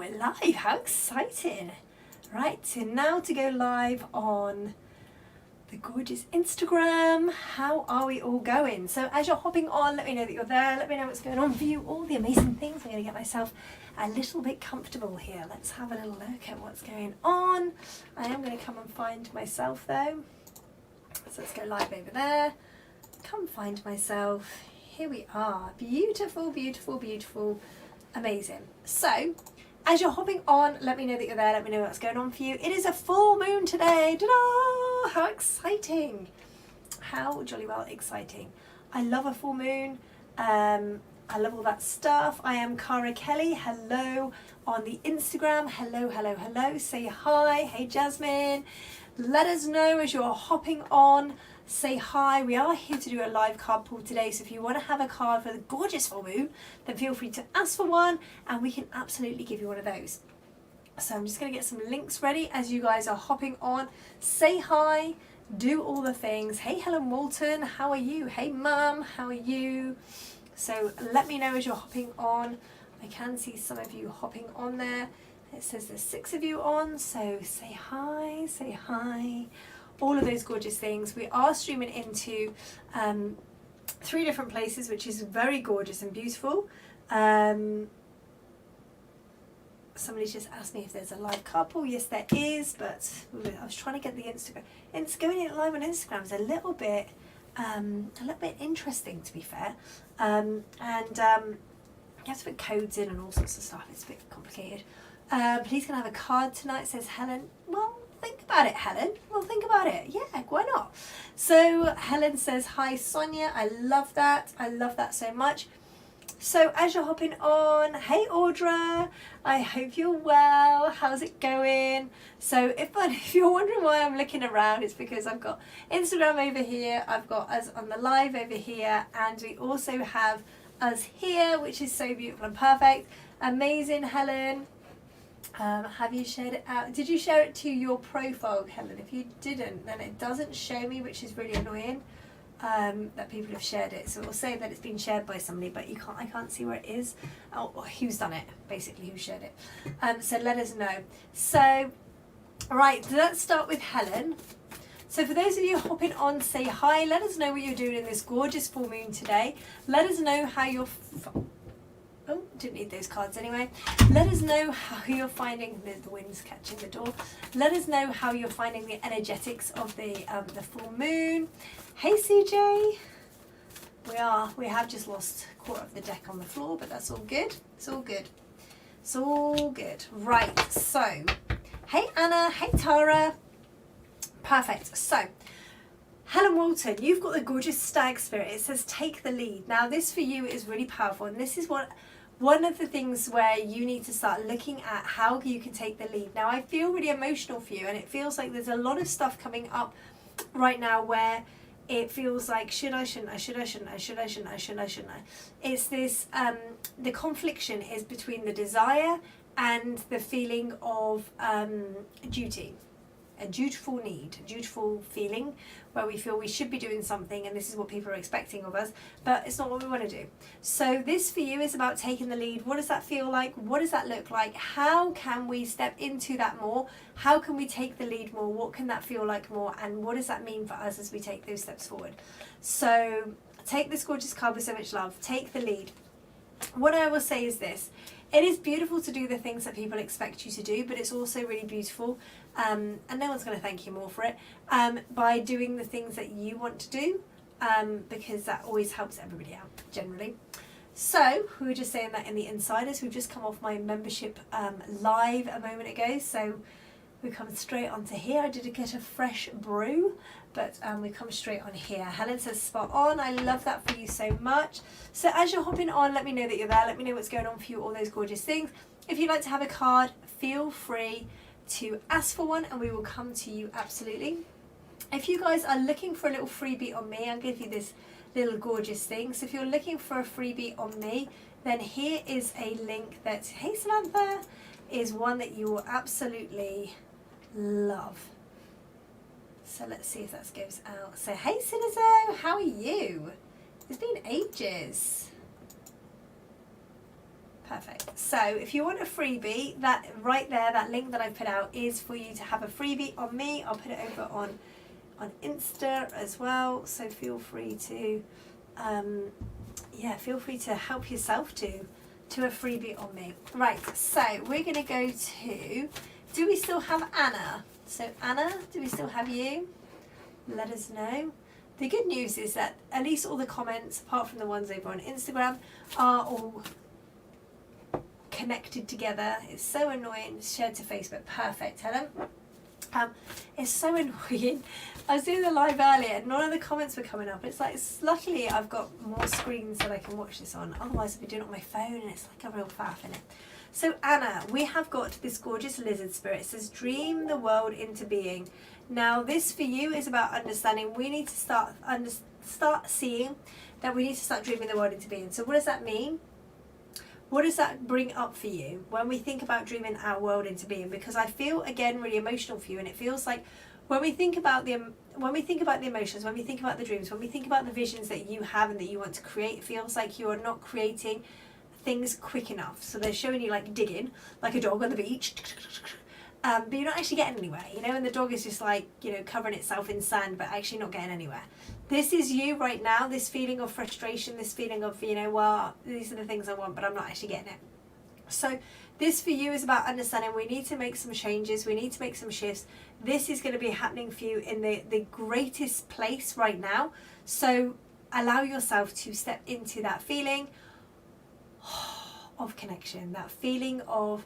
we're live. How exciting. Right, so now to go live on the gorgeous Instagram. How are we all going? So as you're hopping on, let me know that you're there. Let me know what's going on for you, all the amazing things. I'm going to get myself a little bit comfortable here. Let's have a little look at what's going on. I am going to come and find myself though. So let's go live over there. Come find myself. Here we are. Beautiful, beautiful, beautiful. Amazing. So as you're hopping on, let me know that you're there. Let me know what's going on for you. It is a full moon today. Ta-da! How exciting. How jolly well exciting. I love a full moon. I love all that stuff. I am Cara Kelly. Hello on the Instagram. Hello, hello, hello. Say hi. Hey, Jasmine. Let us know as you're hopping on. Say hi. We are here to do a live card pull today, so if you want to have a card for the gorgeous full moon, then feel free to ask for one and we can absolutely give you one of those. So I'm just going to get some links ready as you guys are hopping on. Say hi, do all the things. Hey Helen Walton, how are you? Hey Mum, how are you? So let me know as you're hopping on. I can see some of you hopping on there. It says there's 6 of you on, so say hi, say hi. All of those gorgeous things. We are streaming into 3 different places, which is very gorgeous and beautiful. Somebody just asked me if there's a live couple. Yes, there is, but I was trying to get the Instagram. Going live on Instagram is a little bit interesting, to be fair. You have to put codes in and all sorts of stuff. It's a bit complicated. Please can I have a card tonight, says Helen. Well, think about it, Helen. Well, think about it. Yeah, why not? So Helen says, hi, Sonia. I love that. I love that so much. So as you're hopping on, hey, Audra. I hope you're well. How's it going? So if you're wondering why I'm looking around, it's because I've got Instagram over here. I've got us on the live over here. And we also have us here, which is so beautiful and perfect. Amazing, Helen. Have you shared it out? Did you share it to your profile, Helen? If you didn't, then it doesn't show me, which is really annoying, that people have shared it. So it will say that it's been shared by somebody, but I can't see where it is, or who's done it, basically, who shared it. So let us know. So, right, let's start with Helen. So for those of you hopping on, say hi. Let us know what you're doing in this gorgeous full moon today. Let us know how you're... Oh, didn't need those cards anyway. Let us know how you're finding the wind's catching the door. Let us know how you're finding the energetics of the full moon. Hey CJ, we have just lost a quarter of the deck on the floor, but that's all good. It's all good. It's all good. Right. So, hey Anna. Hey Tara. Perfect. So. Helen Walton, you've got the gorgeous stag spirit. It says take the lead. Now this for you is really powerful, and this is one of the things where you need to start looking at how you can take the lead. Now I feel really emotional for you, and it feels like there's a lot of stuff coming up right now where it feels like should I, shouldn't I, should I, shouldn't I, should I, shouldn't I, should I, shouldn't I. It's this, the confliction is between the desire and the feeling of duty. A dutiful need, a dutiful feeling where we feel we should be doing something and this is what people are expecting of us, but it's not what we want to do. So this for you is about taking the lead. What does that feel like? What does that look like? How can we step into that more? How can we take the lead more? What can that feel like more? And what does that mean for us as we take those steps forward? So take this gorgeous card with so much love. Take the lead. What I will say is this. It is beautiful to do the things that people expect you to do, but it's also really beautiful, and no one's going to thank you more for it, by doing the things that you want to do, because that always helps everybody out, generally. So, we were just saying that in the Insiders, we've just come off my membership live a moment ago, so we come straight onto here. I did get a fresh brew, but we come straight on here. Helen says spot on. I love that for you so much. So as you're hopping on, let me know that you're there. Let me know what's going on for you, all those gorgeous things. If you'd like to have a card, feel free to ask for one and we will come to you absolutely. If you guys are looking for a little freebie on me, I'll give you this little gorgeous thing. So if you're looking for a freebie on me, then here is a link that, hey Samantha, is one that you will absolutely love. So let's see if that goes out. So hey Sinizo, how are you? It's been ages. Perfect. So if you want a freebie, that right there, that link that I put out is for you to have a freebie on me. I'll put it over on Insta as well. So feel free to, feel free to help yourself to a freebie on me. Right. So we're going to go to, do we still have Anna? So Anna, do we still have you? Let us know. The good news is that at least all the comments, apart from the ones over on Instagram, are all connected together. It's so annoying. It's shared to Facebook. Perfect, Helen. It's so annoying. I was doing the live earlier and none of the comments were coming up. It's like, luckily I've got more screens that I can watch this on. Otherwise I'd be doing it on my phone and it's like a real faff, innit? So Anna, we have got this gorgeous lizard spirit. It says, dream the world into being. Now this for you is about understanding. We need to start seeing that we need to start dreaming the world into being. So what does that mean? What does that bring up for you when we think about dreaming our world into being? Because I feel, again, really emotional for you, and it feels like when we think about the emotions, when we think about the dreams, when we think about the visions that you have and that you want to create, it feels like you are not creating things quick enough. So they're showing you like digging, like a dog on the beach, but you're not actually getting anywhere, you know, and the dog is just like, you know, covering itself in sand, but actually not getting anywhere. This is you right now, this feeling of frustration, this feeling of, you know, well, these are the things I want, but I'm not actually getting it. So this for you is about understanding we need to make some changes, we need to make some shifts. This is going to be happening for you in the greatest place right now. So allow yourself to step into that feeling of connection, that feeling of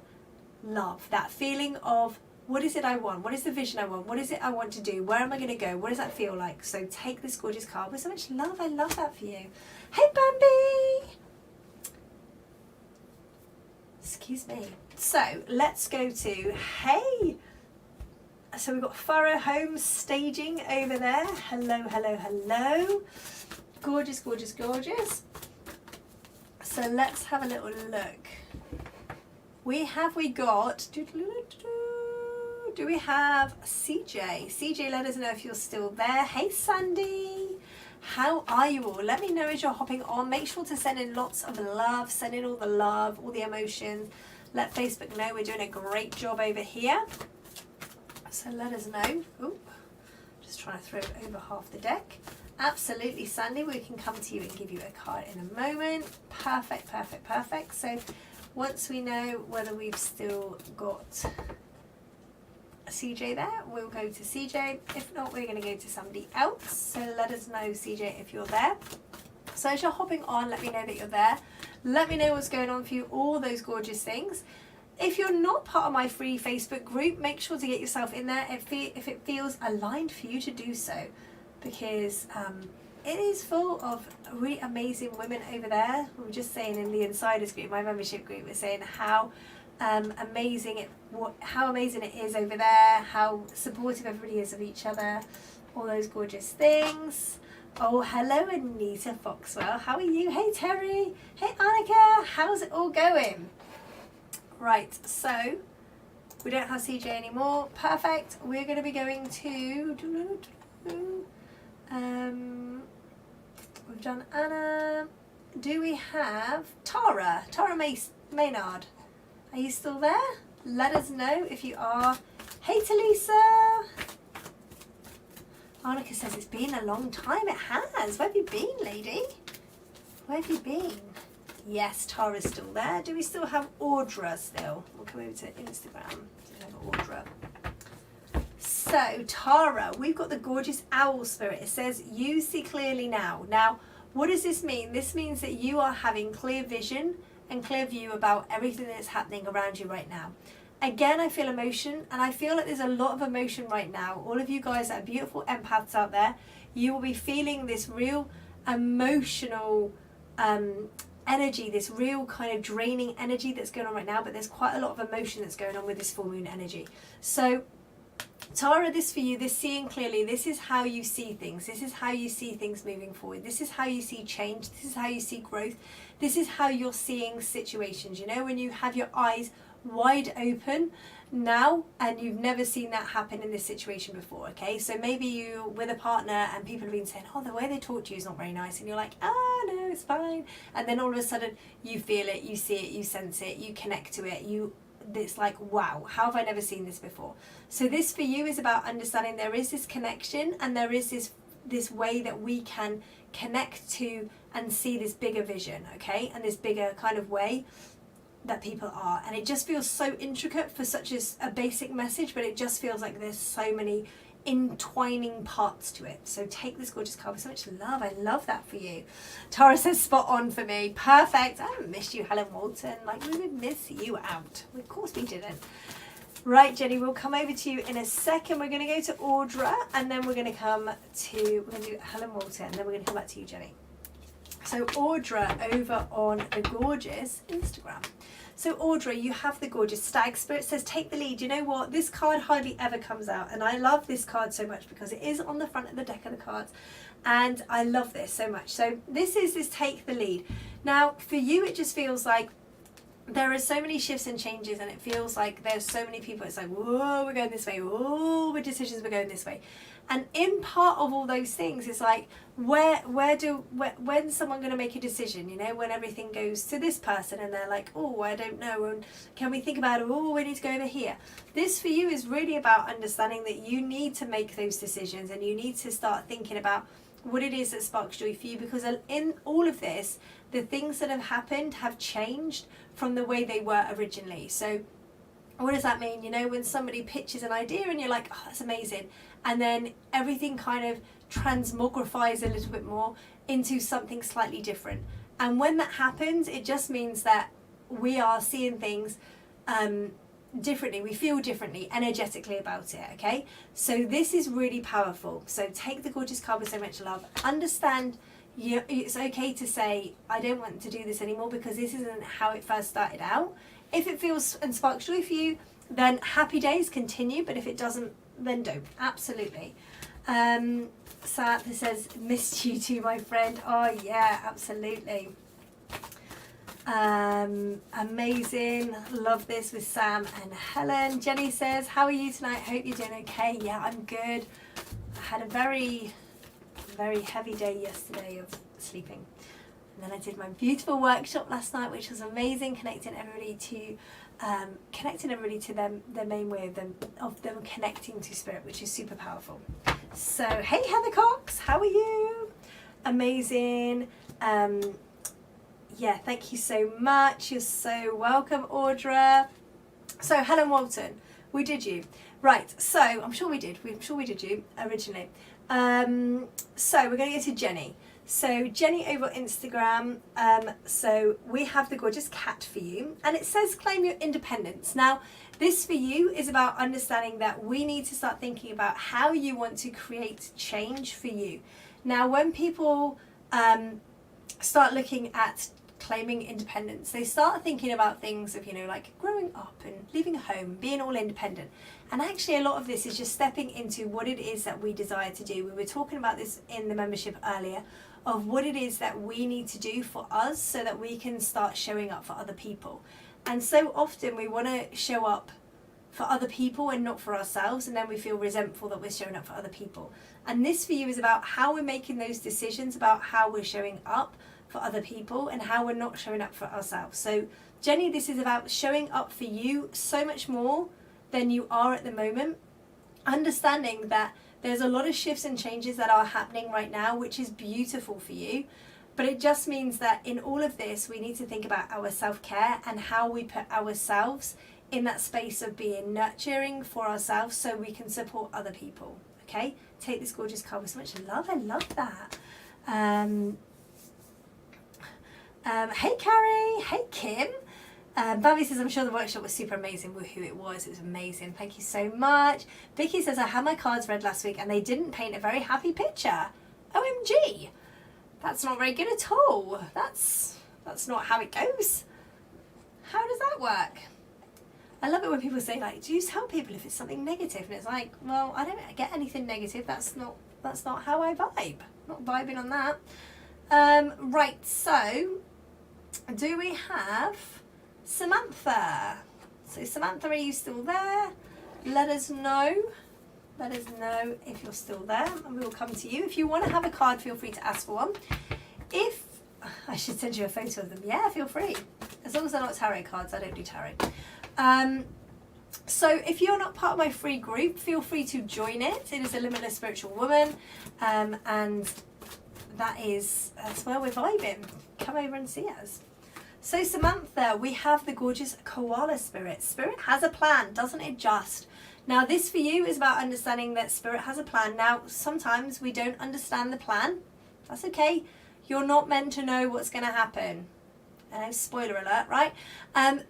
love, that feeling of what is it I want, what is the vision I want, what is it I want to do, where am I going to go, what does that feel like? So take this gorgeous card with so much love. I love that for you. Hey Bambi, excuse me. So let's go to, hey, so we've got Furrow Home Staging over there. Hello, hello, hello. Gorgeous, gorgeous, gorgeous. So let's have a little look. We got, do we have CJ? CJ, let us know if you're still there. Hey Sandy, how are you all? Let me know as you're hopping on. Make sure to send in lots of love, send in all the love, all the emotions. Let Facebook know we're doing a great job over here. So let us know. Oop, just trying to throw over half the deck. Absolutely, Sandy, we can come to you and give you a card in a moment. Perfect, perfect, perfect. So once we know whether we've still got CJ there, we'll go to CJ. If not, we're going to go to somebody else. So let us know, CJ, if you're there. So as you're hopping on, let me know that you're there. Let me know what's going on for you, all those gorgeous things. If you're not part of my free Facebook group, make sure to get yourself in there if it feels aligned for you to do so. Because it is full of really amazing women over there. We were just saying in the insiders group, my membership group, we're saying how amazing it is over there, how supportive everybody is of each other, all those gorgeous things. Oh, hello Anita Foxwell, how are you? Hey Terry, hey Annika, how's it all going? Right, so we don't have CJ anymore. Perfect. We're going to be going to we've done Anna. Do we have Tara? Tara Maynard. Are you still there? Let us know if you are. Hey Talisa. Annika says it's been a long time. It has. Where have you been, lady? Where have you been? Yes, Tara's still there. Do we still have Audra still? We'll come over to Instagram. Do we have Audra? So, Tara, we've got the gorgeous owl spirit. It says, you see clearly now. Now, what does this mean? This means that you are having clear vision and clear view about everything that's happening around you right now. Again, I feel emotion, and I feel like there's a lot of emotion right now. All of you guys that are beautiful empaths out there, you will be feeling this real emotional energy, this real kind of draining energy that's going on right now, but there's quite a lot of emotion that's going on with this full moon energy. So Tara, this for you, this seeing clearly, this is how you see things. This is how you see things moving forward. This is how you see change. This is how you see growth. This is how you're seeing situations. You know, when you have your eyes wide open now, and you've never seen that happen in this situation before. Okay, so maybe you with a partner and people have been saying, oh, the way they talk to you is not very nice, and you're like, oh no, it's fine, and then all of a sudden you feel it, you see it, you sense it, you connect to it, it's like, wow, how have I never seen this before? So this for you is about understanding there is this connection, and there is this way that we can connect to and see this bigger vision, okay, and this bigger kind of way that people are. And it just feels so intricate for such a basic message, but it just feels like there's so many entwining parts to it. So take this gorgeous card with so much love. I love that for you. Tara says spot on for me. Perfect. I haven't missed you, Helen Walton. Like, we would miss you out. Of course we didn't. Right, Jenny, we'll come over to you in a second. We're going to go to Audra, and then we're going to do Helen Walton, and then we're going to come back to you, Jenny. So Audra over on the gorgeous Instagram. So Audra, you have the gorgeous Stag. Spirit says take the lead. You know what? This card hardly ever comes out, and I love this card so much because it is on the front of the deck of the cards, and I love this so much. So this is this take the lead. Now for you, it just feels like there are so many shifts and changes, and it feels like there's so many people. It's like, whoa, we're going this way. Whoa, the decisions we're going this way. And in part of all those things, it's like, when's someone going to make a decision? You know, when everything goes to this person and they're like, oh, I don't know, and can we think about it? Oh, we need to go over here. This for you is really about understanding that you need to make those decisions, and you need to start thinking about what it is that sparks joy for you, because in all of this, the things that have happened have changed from the way they were originally. So what does that mean? You know, when somebody pitches an idea and you're like, oh, that's amazing, and then everything kind of transmogrifies a little bit more into something slightly different. And when that happens, it just means that we are seeing things differently. We feel differently energetically about it, okay? So this is really powerful. So take the gorgeous card with so much love. Understand it's okay to say, I don't want to do this anymore because this isn't how it first started out. If it feels and sparks joy for you, then happy days, continue. But if it doesn't, then don't. Absolutely. Samantha says, missed you too, my friend. Oh yeah, absolutely. Amazing. Love this with Sam and Helen. Jenny says, how are you tonight? Hope you're doing okay. Yeah, I'm good. I had a very, very heavy day yesterday of sleeping. And then I did my beautiful workshop last night, which was amazing, connecting everybody to their main way of them connecting to spirit, which is super powerful. So, hey Heather Cox, how are you? Amazing. Yeah, thank you so much. You're so welcome, Audra. So, Helen Walton, we did you. Right, so I'm sure we did. I'm sure we did you originally. So we're going to go to Jenny. So Jenny over Instagram, so we have the gorgeous cat for you, and it says claim your independence. Now this for you is about understanding that we need to start thinking about how you want to create change for you. Now when people start looking at claiming independence, they start thinking about things of, you know, like growing up and leaving home, being all independent. And actually a lot of this is just stepping into what it is that we desire to do. We were talking about this in the membership earlier, of what it is that we need to do for us so that we can start showing up for other people. And so often we want to show up for other people and not for ourselves, and then we feel resentful that we're showing up for other people. And this for you is about how we're making those decisions about how we're showing up for other people and how we're not showing up for ourselves. So Jenny, this is about showing up for you so much more than you are at the moment, understanding that there's a lot of shifts and changes that are happening right now, which is beautiful for you. But it just means that in all of this, we need to think about our self-care and how we put ourselves in that space of being nurturing for ourselves so we can support other people. Okay? Take this gorgeous card with so much love. I love that. Hey Carrie. Hey Kim. Bobby says, I'm sure the workshop was super amazing. Woohoo, it was amazing. Thank you so much. Vicky says, I had my cards read last week and they didn't paint a very happy picture. OMG. That's not very good at all. That's not how it goes. How does that work? I love it when people say, like, do you tell people if it's something negative? And it's like, well, I don't get anything negative. That's not how I vibe. Not vibing on that. Right, so do we have Samantha? So Samantha, are you still there? Let us know. Let us know if you're still there, and we will come to you. If you want to have a card, feel free to ask for one. If I should send you a photo of them, yeah, feel free. As long as they're not tarot cards, I don't do tarot. So if you're not part of my free group, feel free to join it. It is a Limitless Spiritual Woman, and that's where we're vibing. Come over and see us. So Samantha, we have the gorgeous koala spirit. Spirit has a plan, doesn't it just? Now this for you is about understanding that Spirit has a plan. Now sometimes we don't understand the plan. That's okay. You're not meant to know what's going to happen. Spoiler alert, right?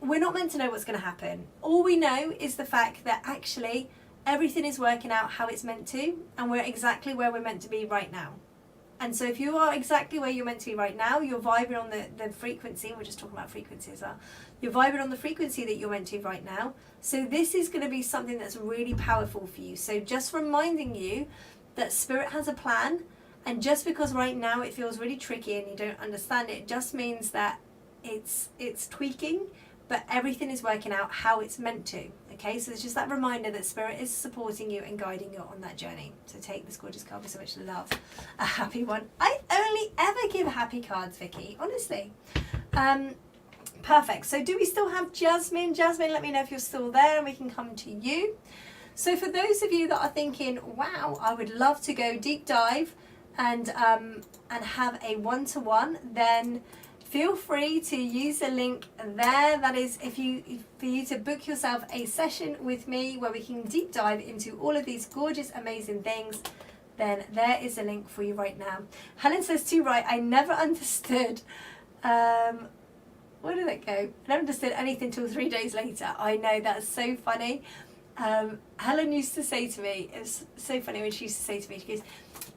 We're not meant to know what's going to happen. All we know is the fact that actually everything is working out how it's meant to, and we're exactly where we're meant to be right now. And so if you are exactly where you're meant to be right now, you're vibing on the frequency, we're just talking about frequency as well, you're vibing on the frequency that you're meant to right now. So this is going to be something that's really powerful for you. So just reminding you that Spirit has a plan, and just because right now it feels really tricky and you don't understand it, just means that it's tweaking, but everything is working out how it's meant to. Okay, so it's just that reminder that Spirit is supporting you and guiding you on that journey. So take this gorgeous card with so much love. A happy one. I only ever give happy cards, Vicky, honestly. Perfect. So do we still have Jasmine? Jasmine, let me know if you're still there and we can come to you. So for those of you that are thinking, wow, I would love to go deep dive and have a one-to-one, then feel free to use the link there. That is for you to book yourself a session with me where we can deep dive into all of these gorgeous, amazing things. Then there is a link for you right now. Helen says too right, I never understood. Where did it go? I never understood anything till 3 days later. I know, that's so funny. Helen used to say to me, it's so funny when she used to say to me, she goes,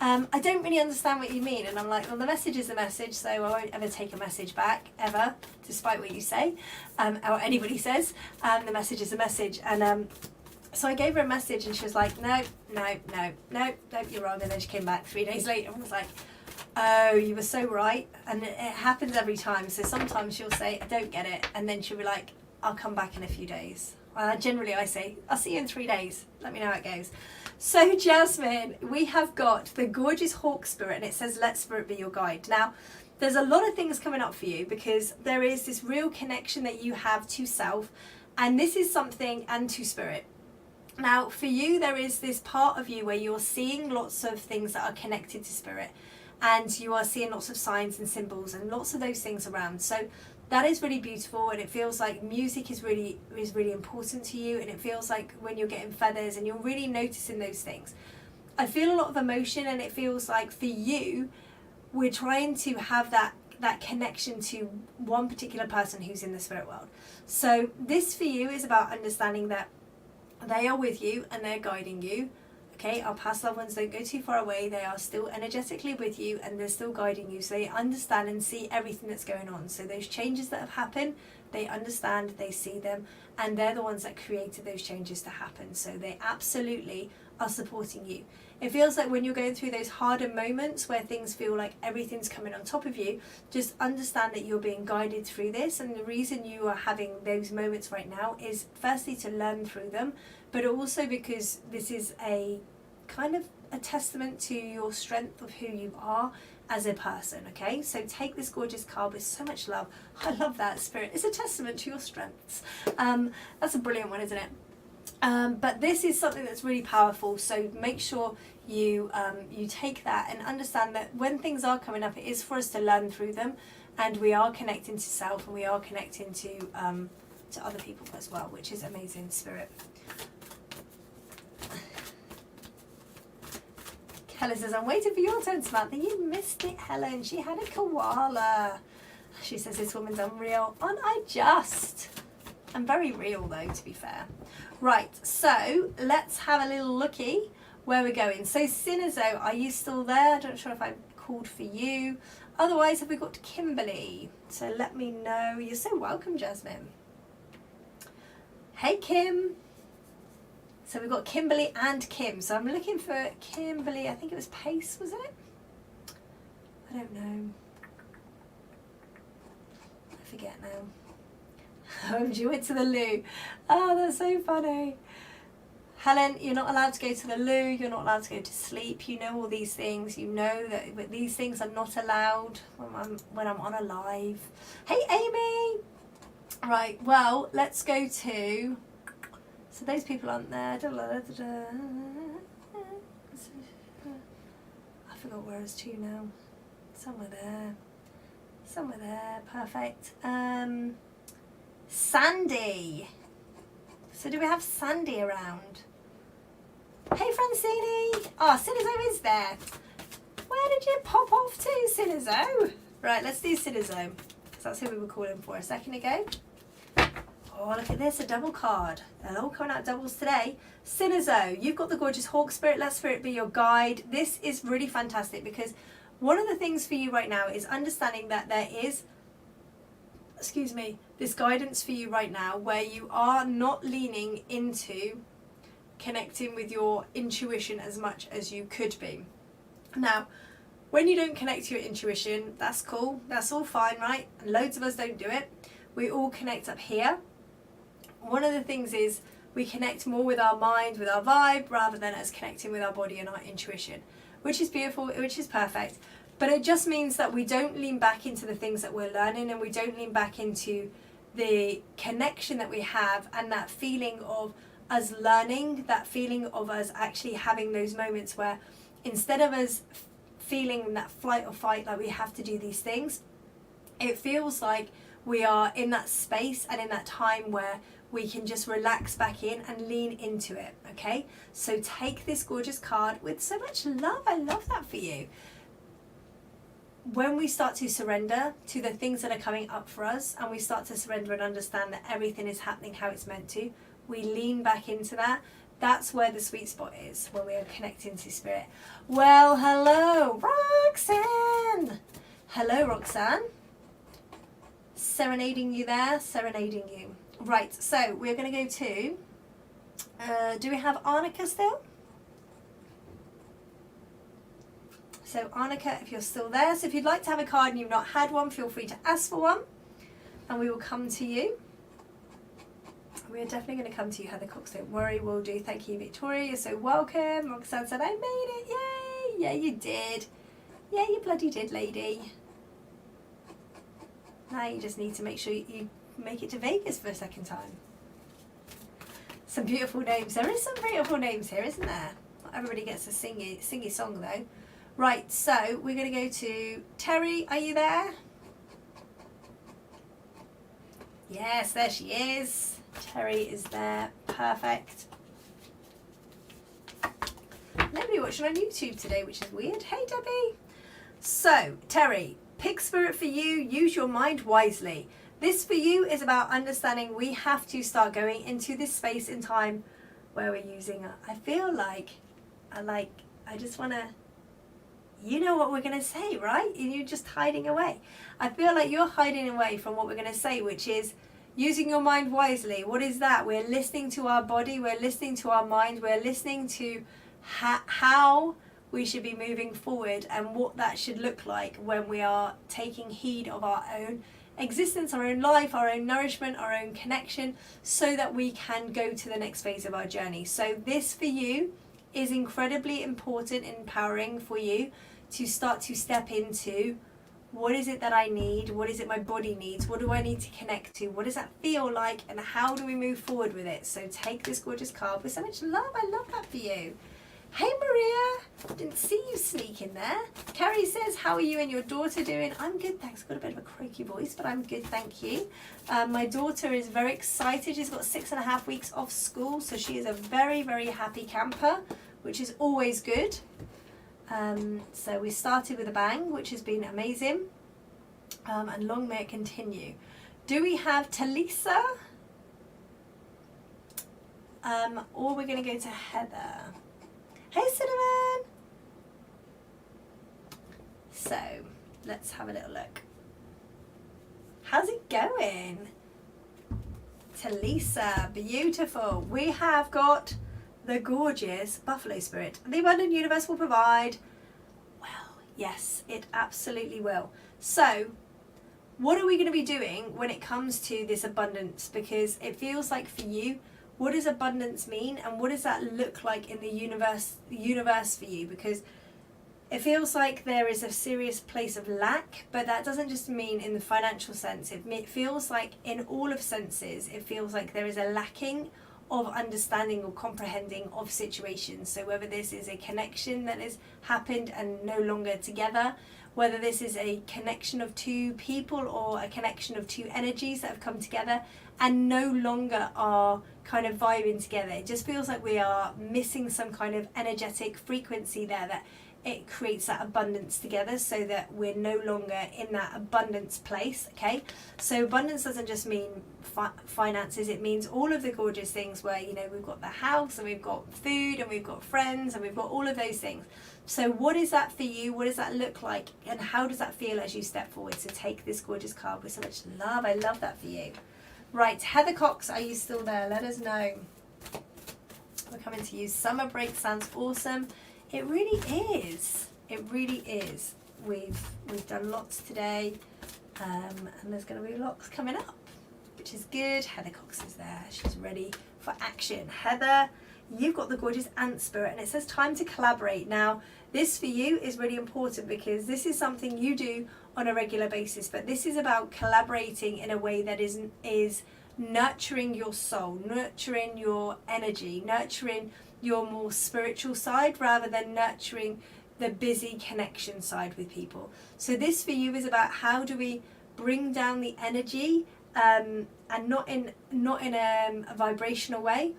I don't really understand what you mean. And I'm like, well, the message is a message, so I won't ever take a message back, ever, despite what you say, or anybody says. The message is a message. And so I gave her a message and she was like, no, you're wrong. And then she came back 3 days later and was like, oh, you were so right. And it happens every time. So sometimes she'll say, I don't get it. And then she'll be like, I'll come back in a few days. Generally I say, I'll see you in 3 days. Let me know how it goes. So Jasmine, we have got the gorgeous hawk spirit, and it says, let Spirit be your guide. Now, there's a lot of things coming up for you because there is this real connection that you have to self, and this is something, and to Spirit. Now, for you, there is this part of you where you're seeing lots of things that are connected to Spirit, and you are seeing lots of signs and symbols and lots of those things around. So that is really beautiful, and it feels like music is really important to you, and it feels like when you're getting feathers and you're really noticing those things. I feel a lot of emotion, and it feels like for you, we're trying to have that connection to one particular person who's in the spirit world. So this for you is about understanding that they are with you and they're guiding you. Okay, our past loved ones don't go too far away. They are still energetically with you and they're still guiding you. So they understand and see everything that's going on. So those changes that have happened, they understand, they see them, and they're the ones that created those changes to happen. So they absolutely are supporting you. It feels like when you're going through those harder moments where things feel like everything's coming on top of you, just understand that you're being guided through this. And the reason you are having those moments right now is firstly to learn through them, but also because this is a kind of a testament to your strength of who you are as a person. Okay, so take this gorgeous card with so much love. I love that, Spirit. It's a testament to your strengths. That's a brilliant one, isn't it? But this is something that's really powerful, so make sure you take that and understand that when things are coming up, it is for us to learn through them, and we are connecting to self and we are connecting to other people as well, which is amazing, Spirit. Helen says, I'm waiting for your turn, Samantha. You missed it, Helen. She had a koala. She says, this woman's unreal. Aren't I just? I'm very real though, to be fair. Right, so let's have a little looky where we're going. So Sinazo, are you still there? I'm not sure if I called for you. Otherwise, have we got Kimberly? So let me know. You're so welcome, Jasmine. Hey, Kim. So we've got Kimberly and Kim. So I'm looking for Kimberly. I think it was Pace, was it? I don't know. I forget She went to the loo. Oh, that's so funny. Helen, you're not allowed to go to the loo, you're not allowed to go to sleep, you know all these things, you know that these things are not allowed when I'm on a live. Hey Amy! Right, well, let's go to, so those people aren't there. I forgot where it's to now. Somewhere there, perfect. Sandy. So do we have Sandy around? Hey Francini! Oh, Sinizo is there. Where did you pop off to, Sinizo? Right, let's do Sinizo, because that's who we were calling for a second ago. Oh, look at this, a double card. They're all coming out doubles today. Sinizo, you've got the gorgeous Hawk Spirit. Let Spirit be your guide. This is really fantastic because one of the things for you right now is understanding that there is, this guidance for you right now where you are not leaning into connecting with your intuition as much as you could be. Now, when you don't connect to your intuition, that's cool. That's all fine, right? And loads of us don't do it. We all connect up here. One of the things is we connect more with our mind, with our vibe, rather than us connecting with our body and our intuition, which is beautiful, which is perfect. But it just means that we don't lean back into the things that we're learning, and we don't lean back into the connection that we have and that feeling of us learning, that feeling of us actually having those moments where instead of us feeling that flight or fight, like we have to do these things, it feels like we are in that space and in that time where we can just relax back in and lean into it, okay? So take this gorgeous card with so much love. I love that for you. When we start to surrender to the things that are coming up for us, and we start to surrender and understand that everything is happening how it's meant to, we lean back into that. That's where the sweet spot is, when we are connecting to Spirit. Well, hello, Roxanne. Hello, Roxanne. Serenading you there, serenading you. Right, so we're going to go to, do we have Arnica still? So Arnica, if you're still there, so if you'd like to have a card and you've not had one, feel free to ask for one, and we will come to you. We're definitely going to come to you, Heather Cox, don't worry, we'll do. Thank you, Victoria, you're so welcome. Roxanne said, I made it, yay! Yeah, you did. Yeah, you bloody did, lady. Now you just need to make sure you make it to Vegas for a second time. Some beautiful names. There is some beautiful names here, isn't there? Not everybody gets a singy song though. Right, so we're going to go to Terry. Are you there? Yes, there she is. Terry is there. Perfect. Nobody watching on YouTube today, which is weird. Hey, Debbie. So, Terry, pick Spirit for you. Use your mind wisely. This for you is about understanding we have to start going into this space in time where we're using it. I feel like, I just want to, you know what we're going to say, right? And you're just hiding away. I feel like you're hiding away from what we're going to say, which is using your mind wisely. What is that? We're listening to our body, we're listening to our mind, we're listening to how we should be moving forward and what that should look like when we are taking heed of our own existence, our own life, our own nourishment, our own connection, so that we can go to the next phase of our journey. So this for you is incredibly important and empowering for you to start to step into what is it that I need, what is it my body needs, what do I need to connect to, what does that feel like, and how do we move forward with it. So take this gorgeous card with so much love. I love that for you. Hey Maria, didn't see you sneak in there. Carrie says, how are you and your daughter doing? I'm good, thanks. I've got a bit of a croaky voice, but I'm good, thank you. My daughter is very excited. She's got 6.5 weeks off school, so she is a very, very happy camper, which is always good. So we started with a bang, which has been amazing, and long may it continue. Do we have Talisa? Or we're going to go to Heather. Hey Cinnamon! So, let's have a little look. How's it going? Talisa, beautiful. We have got the gorgeous Buffalo Spirit. The abundant universe will provide. Well, yes, it absolutely will. So, what are we going to be doing when it comes to this abundance? Because it feels like for you, what does abundance mean, and what does that look like in the universe for you? Because it feels like there is a serious place of lack, but that doesn't just mean in the financial sense. It feels like in all of senses, it feels like there is a lacking of understanding or comprehending of situations. So whether this is a connection that has happened and no longer together, whether this is a connection of two people or a connection of two energies that have come together and no longer are kind of vibing together. It just feels like we are missing some kind of energetic frequency there, that it creates that abundance together, so that we're no longer in that abundance place. Okay, so abundance doesn't just mean finances, it means all of the gorgeous things where, you know, we've got the house and we've got food and we've got friends and we've got all of those things. So what is that for you? What does that look like, and how does that feel as you step forward? So take this gorgeous card with so much love. I love that for you. Right, Heather Cox, are you still there? Let us know. We're coming to you. Summer break sounds awesome. It really is. It really is. We've done lots today, and there's going to be lots coming up, which is good. Heather Cox is there. She's ready for action. Heather, you've got the gorgeous ant spirit, and it says time to collaborate. Now, this for you is really important because this is something you do on a regular basis, but this is about collaborating in a way that is nurturing your soul, nurturing your energy, nurturing your more spiritual side, rather than nurturing the busy connection side with people. So this for you is about how do we bring down the energy, and not in a vibrational way,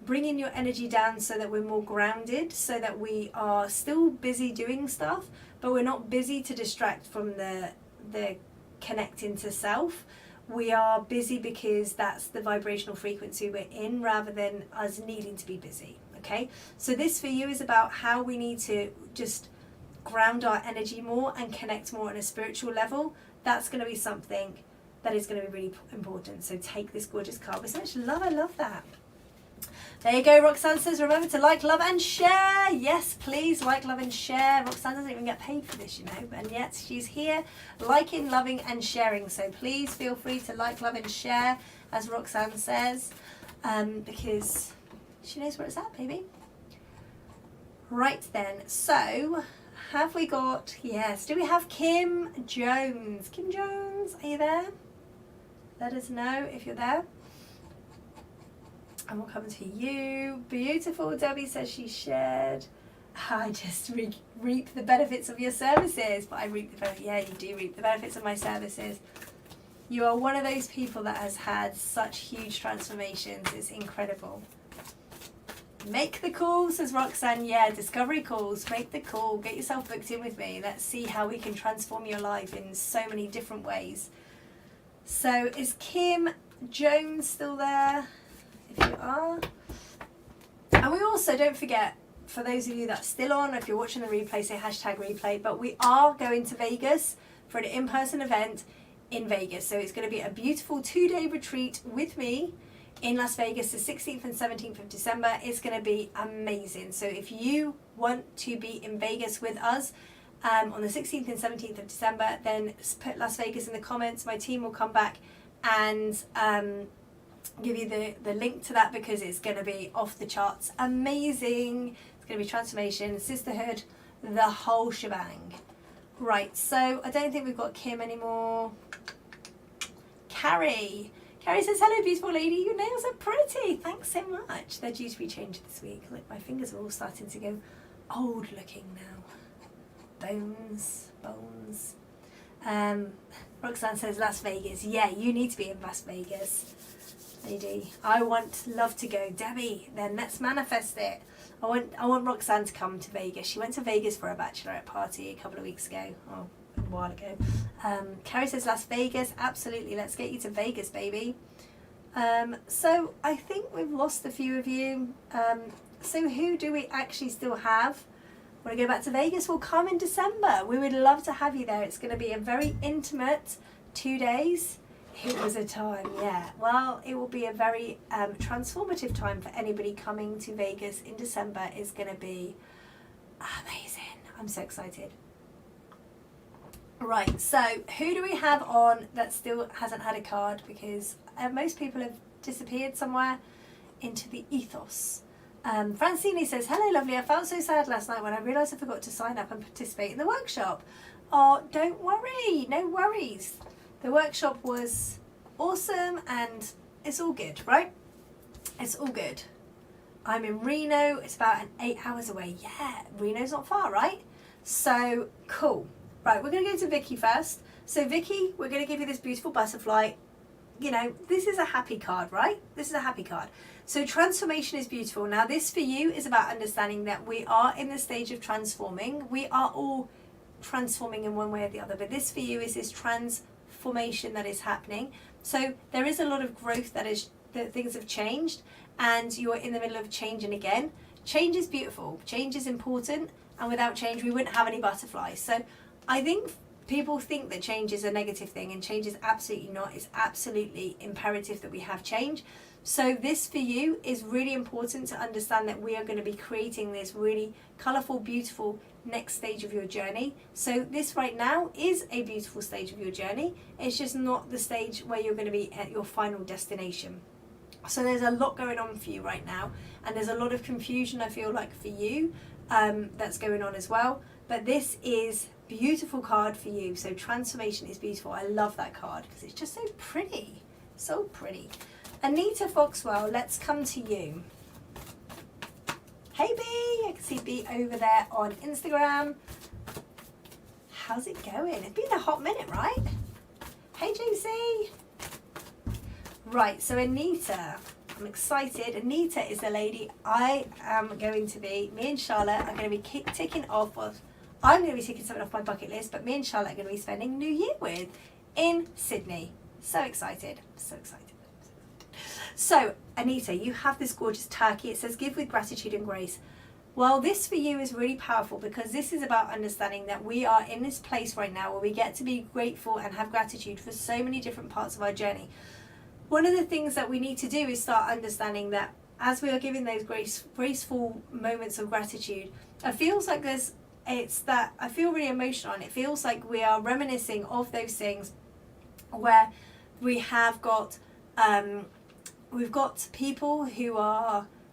bringing your energy down so that we're more grounded, so that we are still busy doing stuff, but we're not busy to distract from the connecting to self. We are busy because that's the vibrational frequency we're in, rather than us needing to be busy. Okay, so this for you is about how we need to just ground our energy more and connect more on a spiritual level. That's going to be something that is going to be really important. So take this gorgeous card with so much love. I love that. There you go. Roxanne says, remember to like, love and share. Yes, please like, love and share. Roxanne doesn't even get paid for this, you know, and yet she's here liking, loving and sharing. So please feel free to like, love and share, as Roxanne says, because she knows where it's at, baby. Right then, so have we got, yes, do we have Kim Jones? Kim Jones, are you there? Let us know if you're there. And we'll come to you. Beautiful. Debbie says she shared. I just reap the benefits of your services. But I reap the benefits. Yeah, you do reap the benefits of my services. You are one of those people that has had such huge transformations. It's incredible. Make the call, says Roxanne. Yeah, discovery calls. Make the call. Get yourself booked in with me. Let's see how we can transform your life in so many different ways. So is Kim Jones still there? If you are. And we also, don't forget, for those of you that are still on, if you're watching the replay, say hashtag replay, but we are going to Vegas for an in-person event in Vegas. So it's going to be a beautiful 2-day retreat with me in Las Vegas, the 16th and 17th of December. It's going to be amazing. So if you want to be in Vegas with us on the 16th and 17th of December, then put Las Vegas in the comments. My team will come back and give you the link to that, because it's going to be off the charts amazing. It's going to be transformation, sisterhood, the whole shebang. Right, so I don't think we've got Kim anymore. Carrie says, hello beautiful lady, your nails are pretty, thanks so much. They're due to be changed this week. Look, my fingers are all starting to go old looking now. Bones. Roxanne says Las Vegas. Yeah, you need to be in Las Vegas, lady. I want love to go. Debbie, then let's manifest it. I want Roxanne to come to Vegas. She went to Vegas for a bachelorette party a couple of weeks ago. Oh, a while ago. Carrie says Las Vegas. Absolutely, let's get you to Vegas, baby. So I think we've lost a few of you. So who do we actually still have? Want to go back to Vegas? We'll come in December. We would love to have you there. It's going to be a very intimate 2 days. It was a time, yeah. Well, it will be a very transformative time for anybody coming to Vegas in December. It's going to be amazing. I'm so excited. Right, so who do we have on that still hasn't had a card? Because most people have disappeared somewhere into the ethos. Francine says, hello lovely, I felt so sad last night when I realised I forgot to sign up and participate in the workshop. Oh, don't worry, no worries. The workshop was awesome and it's all good, right? It's all good. I'm in Reno, it's about 8 hours away. Yeah, Reno's not far, right? So, cool. Right, we're going to go to Vicky first. So Vicky, we're going to give you this beautiful butterfly. You know, this is a happy card, right? This is a happy card. So transformation is beautiful. Now this for you is about understanding that we are in the stage of transforming. We are all transforming in one way or the other. But this for you is this transformation that is happening. So there is a lot of growth that things have changed and you're in the middle of changing again. Change is beautiful. Change is important. And without change, we wouldn't have any butterflies. So I think people think that change is a negative thing, and change is absolutely not. It's absolutely imperative that we have change. So this for you is really important to understand that we are going to be creating this really colourful, beautiful next stage of your journey. So this right now is a beautiful stage of your journey. It's just not the stage where you're going to be at your final destination. So there's a lot going on for you right now, and there's a lot of confusion, I feel like, for you that's going on as well. But this is beautiful card for you. So transformation is beautiful. I love that card because it's just so pretty. So pretty. Anita Foxwell, let's come to you. Hey B, I can see B over there on Instagram. How's it going? It's been a hot minute, right? Hey JC. Right, so Anita, I'm excited. Anita is the lady me and Charlotte are going to be ticking off of, I'm going to be taking something off my bucket list, but me and Charlotte are going to be spending New Year with in Sydney. So excited. So excited. So, Anita, you have this gorgeous turkey. It says, give with gratitude and grace. Well, this for you is really powerful because this is about understanding that we are in this place right now where we get to be grateful and have gratitude for so many different parts of our journey. One of the things that we need to do is start understanding that as we are giving those graceful moments of gratitude, it feels like I feel really emotional, and it feels like we are reminiscing of those things where we have got, we've got people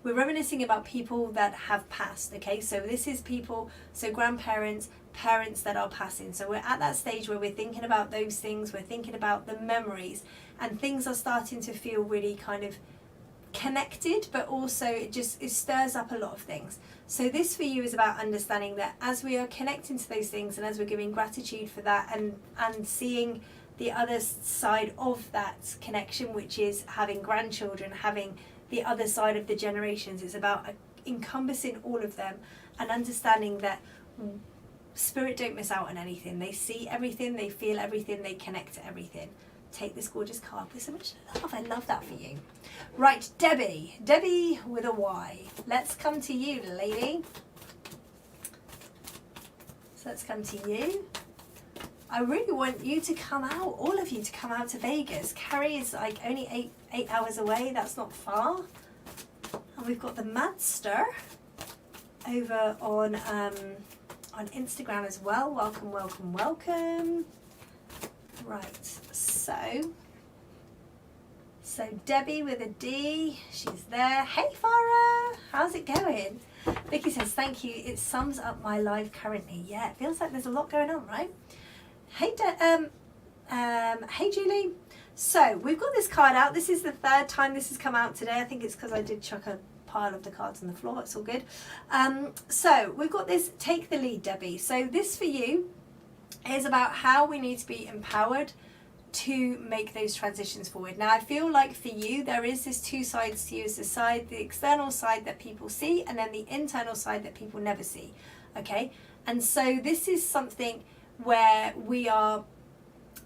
we're reminiscing about people that have passed, okay? So this is people, so grandparents, parents that are passing. So we're at that stage where we're thinking about those things, we're thinking about the memories, and things are starting to feel really kind of connected, but also it stirs up a lot of things. So this for you is about understanding that as we are connecting to those things and as we're giving gratitude for that and seeing the other side of that connection, which is having grandchildren, having the other side of the generations, it's about encompassing all of them and understanding that spirit don't miss out on anything. They see everything, they feel everything, they connect to everything. Take this gorgeous card with so much love. I love that for you. Right, Debbie with a Y. Let's come to you, lady. So let's come to you. I really want you to come out, all of you to come out to Vegas. Carrie is like only eight hours away. That's not far. And we've got the Madster over on Instagram as well. Welcome, welcome, welcome. Right, so Debbie with a D, she's there. Hey Farah, how's it going? Vicky says, thank you, it sums up my life currently. Yeah, it feels like there's a lot going on, right? Hey, hey Julie. So we've got this card out. This is the third time this has come out today. I think it's because I did chuck a pile of the cards on the floor. It's all good. So we've got this, take the lead, Debbie. So this for you is about how we need to be empowered to make those transitions forward. Now I feel like for you there is this two sides to you. It's the external side that people see, and then the internal side that people never see. Okay, and so this is something where we're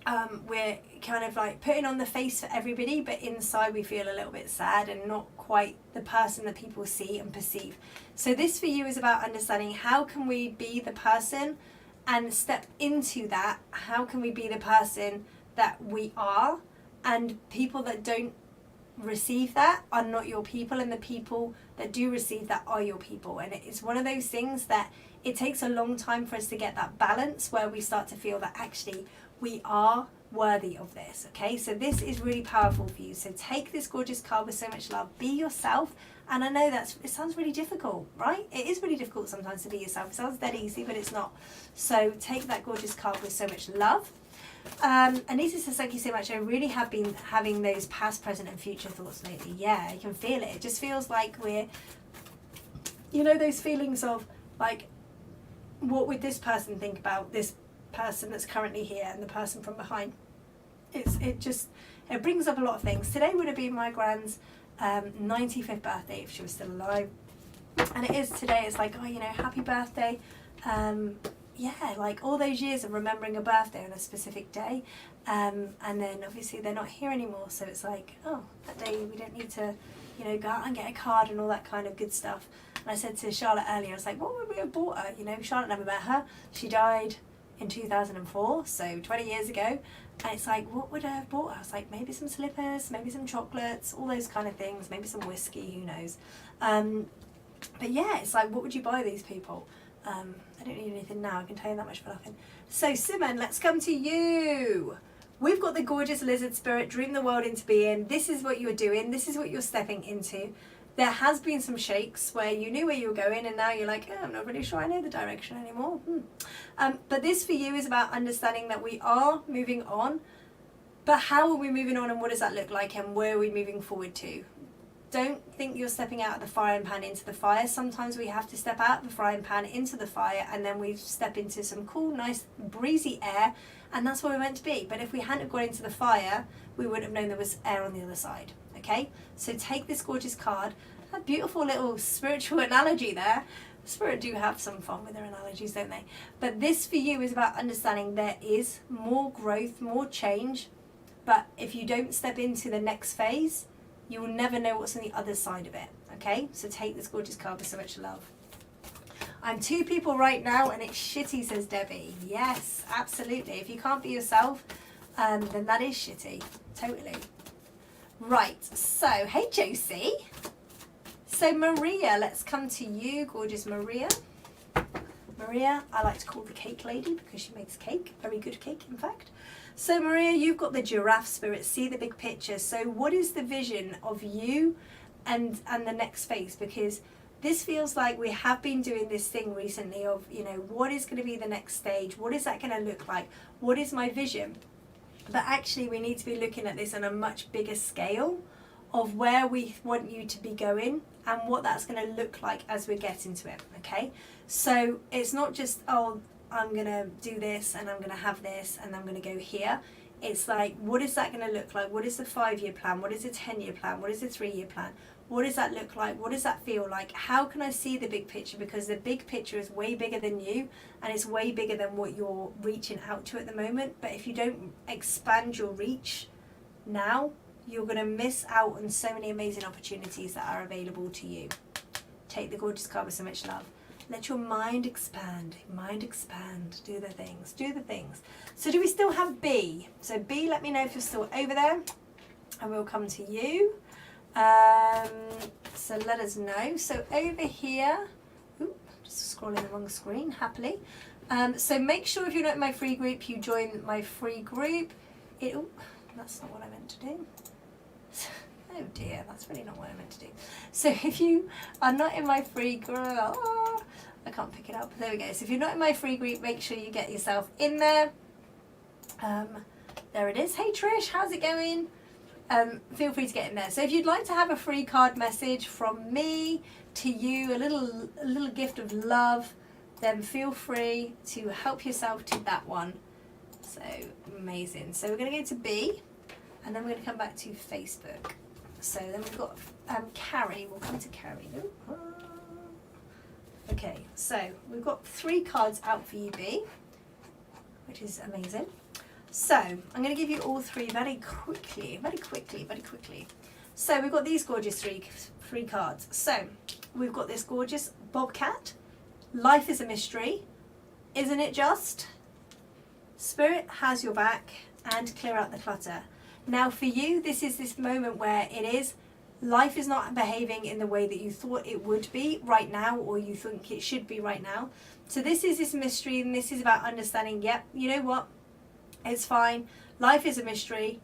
kind of like putting on the face for everybody, but inside we feel a little bit sad and not quite the person that people see and perceive. So this for you is about understanding how can we be the person and step into that. How can we be the person that we are, and people that don't receive that are not your people, and the people that do receive that are your people. And it's one of those things that it takes a long time for us to get that balance where we start to feel that actually we are worthy of this. Okay, so this is really powerful for you. So take this gorgeous card with so much love. Be yourself. And I know it sounds really difficult, right? It is really difficult sometimes to be yourself. It sounds dead easy, but it's not. So take that gorgeous card with so much love. Anita says, thank you so much. I really have been having those past, present and future thoughts lately. Yeah, I can feel it. It just feels like we're, you know, those feelings of like, what would this person think about this person that's currently here and the person from behind? It brings up a lot of things. Today would have been my grand's 95th birthday if she was still alive. And it is today. It's like, oh, you know, happy birthday. Yeah, like all those years of remembering a birthday on a specific day, and then obviously they're not here anymore, so it's like, oh, that day we don't need to, you know, go out and get a card and all that kind of good stuff. And I said to Charlotte earlier, I was like, what would we have bought her? You know, Charlotte never met her. She died in 2004, so 20 years ago. And it's like, what would I have bought her? I was like, maybe some slippers, maybe some chocolates, all those kind of things, maybe some whiskey, who knows. But yeah, it's like, what would you buy these people? I don't need anything now, I can tell you that much for nothing. So Simon, let's come to you. We've got the gorgeous lizard spirit, dream the world into being. This is what you're doing, this is what you're stepping into. There has been some shakes where you knew where you were going and now you're like, oh, I'm not really sure I know the direction anymore. But this for you is about understanding that we are moving on, but how are we moving on and what does that look like and where are we moving forward to? Don't think you're stepping out of the frying pan into the fire. Sometimes we have to step out of the frying pan into the fire and then we step into some cool, nice, breezy air, and that's where we're meant to be. But if we hadn't gone into the fire, we wouldn't have known there was air on the other side. Okay? So take this gorgeous card. A beautiful little spiritual analogy there. Spirit do have some fun with their analogies, don't they? But this for you is about understanding there is more growth, more change, but if you don't step into the next phase, you will never know what's on the other side of it. Okay, so take this gorgeous card with so much love. I'm two people right now and it's shitty, says Debbie. Yes, absolutely. If you can't be yourself, then that is shitty. Totally. Right, so hey Josie. So Maria, let's come to you, gorgeous Maria. Maria, I like to call the cake lady because she makes cake, very good cake in fact. So Maria, you've got the giraffe spirit, see the big picture. So what is the vision of you and the next phase? Because this feels like we have been doing this thing recently of, you know, what is going to be the next stage? What is that going to look like? What is my vision? But actually we need to be looking at this on a much bigger scale of where we want you to be going and what that's going to look like as we get into it, okay? So it's not just, oh, I'm going to do this and I'm going to have this and I'm going to go here. It's like, what is that going to look like? What is the 5-year plan? What is the 10-year plan? What is the 3-year plan? What does that look like? What does that feel like? How can I see the big picture? Because the big picture is way bigger than you and it's way bigger than what you're reaching out to at the moment. But if you don't expand your reach now, you're going to miss out on so many amazing opportunities that are available to you. Take the gorgeous card with so much love. Let your mind expand, do the things, do the things. So do we still have B? So B, let me know if you're still over there and we'll come to you. So let us know. So over here, just scrolling the wrong screen, happily. So make sure if you're not in my free group, you join my free group. That's not what I meant to do. Oh dear, that's really not what I meant to do. So if you are not in my free group, I can't pick it up. There we go. So if you're not in my free group, make sure you get yourself in there. There it is. Hey Trish, how's it going? Feel free to get in there. So if you'd like to have a free card message from me to you, a little gift of love, then feel free to help yourself to that one. So amazing. So we're going to go to B, and then we're going to come back to Facebook. So then we've got Carrie. We'll come to Carrie. Okay, so we've got 3 cards out for you, B, which is amazing. So I'm going to give you all 3 very quickly. So we've got these gorgeous three cards. So we've got this gorgeous bobcat. Life is a mystery, isn't it just? Spirit has your back and clear out the clutter. Now for you, this is this moment where life is not behaving in the way that you thought it would be right now, or you think it should be right now. So this is this mystery, and this is about understanding, yep, you know what, it's fine. Life is a mystery.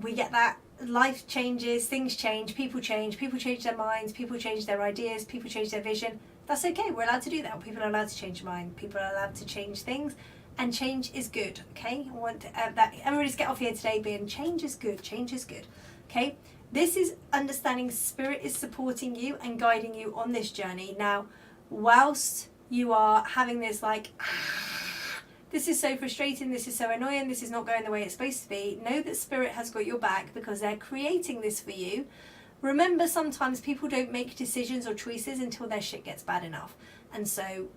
We get that. Life changes, things change, people change their minds, people change their ideas, people change their vision. That's okay, we're allowed to do that. People are allowed to change mind, people are allowed to change things, and change is good, okay? I want that everybody's get off here today being change is good, okay? This is understanding spirit is supporting you and guiding you on this journey. Now, whilst you are having this like, this is so frustrating, this is so annoying, this is not going the way it's supposed to be, know that spirit has got your back because they're creating this for you. Remember, sometimes people don't make decisions or choices until their shit gets bad enough. And so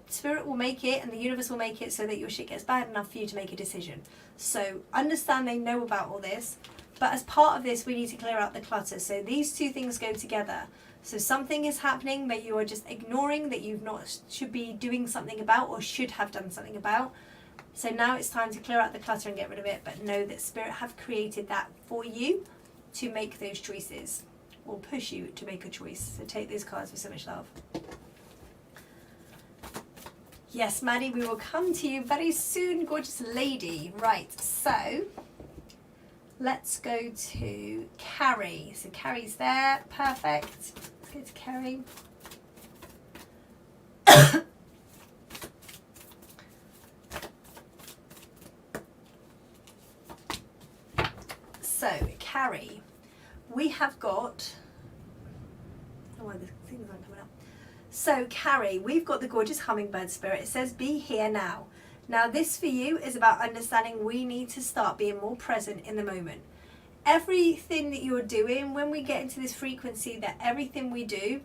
spirit will make it and the universe will make it so that your shit gets bad enough for you to make a decision. So understand they know about all this, but as part of this we need to clear out the clutter. So these two things go together. So something is happening that you are just ignoring, that you've not should be doing something about or should have done something about. So now it's time to clear out the clutter and get rid of it, but know that spirit have created that for you to make those choices, or push you to make a choice. So take these cards with so much love. Yes, Maddie, we will come to you very soon, gorgeous lady. Right, so let's go to Carrie. So Carrie's there, perfect. Let's go to Carrie. So Carrie, we have got, oh, the things aren't coming up. So Carrie, we've got the gorgeous hummingbird spirit. It says be here now. Now this for you is about understanding we need to start being more present in the moment. Everything that you're doing, when we get into this frequency that everything we do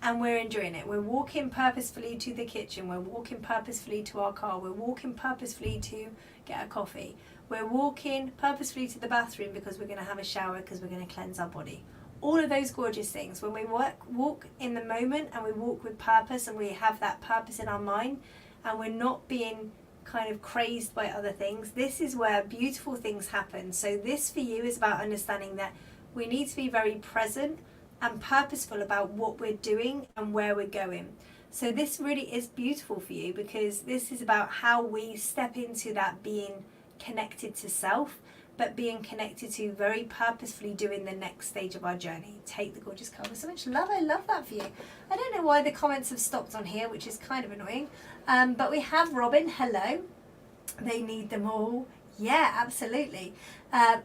and we're enjoying it, we're walking purposefully to the kitchen, we're walking purposefully to our car, we're walking purposefully to get a coffee, we're walking purposefully to the bathroom because we're going to have a shower, because we're going to cleanse our body. All of those gorgeous things. When we walk in the moment and we walk with purpose and we have that purpose in our mind and we're not being kind of crazed by other things, this is where beautiful things happen. So this for you is about understanding that we need to be very present and purposeful about what we're doing and where we're going. So this really is beautiful for you because this is about how we step into that being connected to self, but being connected to very purposefully doing the next stage of our journey. Take the gorgeous card with so much love. I love that for you. I don't know why the comments have stopped on here, which is kind of annoying. But we have Robin. Hello. They need them all. Yeah, absolutely.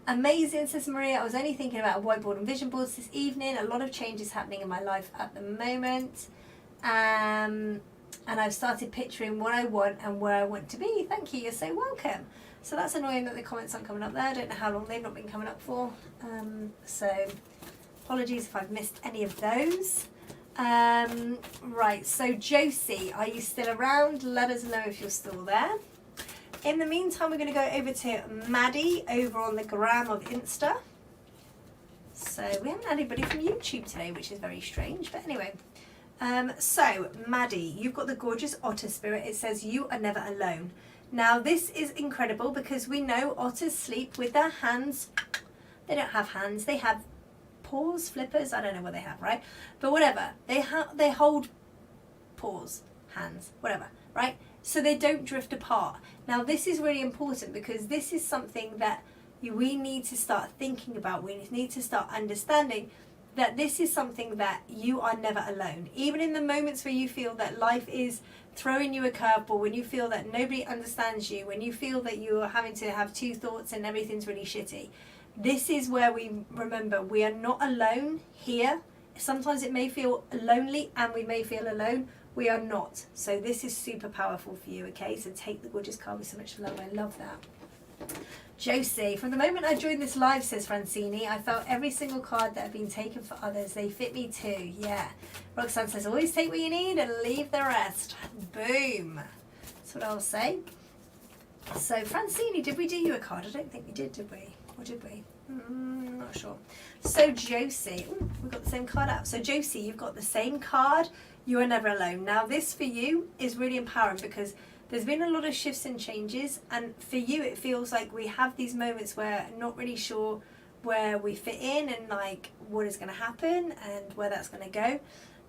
Amazing, says Maria. I was only thinking about a whiteboard and vision boards this evening. A lot of changes happening in my life at the moment. And I've started picturing what I want and where I want to be. Thank you. You're so welcome. So that's annoying that the comments aren't coming up there. I don't know how long they've not been coming up for. So apologies if I've missed any of those. Right, so Josie, are you still around? Let us know if you're still there. In the meantime, we're going to go over to Maddie over on the gram of Insta. So we haven't had anybody from YouTube today, which is very strange. But anyway, so Maddie, you've got the gorgeous otter spirit. It says you are never alone. Now this is incredible because we know otters sleep with their hands. They don't have hands. They have paws, flippers. I don't know what they have, right? But whatever. They hold paws, hands, whatever, right? So they don't drift apart. Now this is really important because this is something that we need to start thinking about. We need to start understanding that this is something that you are never alone. Even in the moments where you feel that life is throwing you a curveball, when you feel that nobody understands you, when you feel that you are having to have two thoughts and everything's really shitty, this is where we remember we are not alone here. Sometimes it may feel lonely and we may feel alone. We are not. So this is super powerful for you, okay? So take the gorgeous card with so much love. I love that. Josie, from the moment I joined this live, says Francini, I felt every single card that had been taken for others. They fit me too. Yeah. Roxanne says, always take what you need and leave the rest. Boom. That's what I'll say. So Francini, did we do you a card? I don't think we did we? Or did we? Not sure. So Josie, we've got the same card out. So Josie, you've got the same card. You are never alone. Now this for you is really empowering because there's been a lot of shifts and changes, and for you it feels like we have these moments where not really sure where we fit in and like what is going to happen and where that's going to go.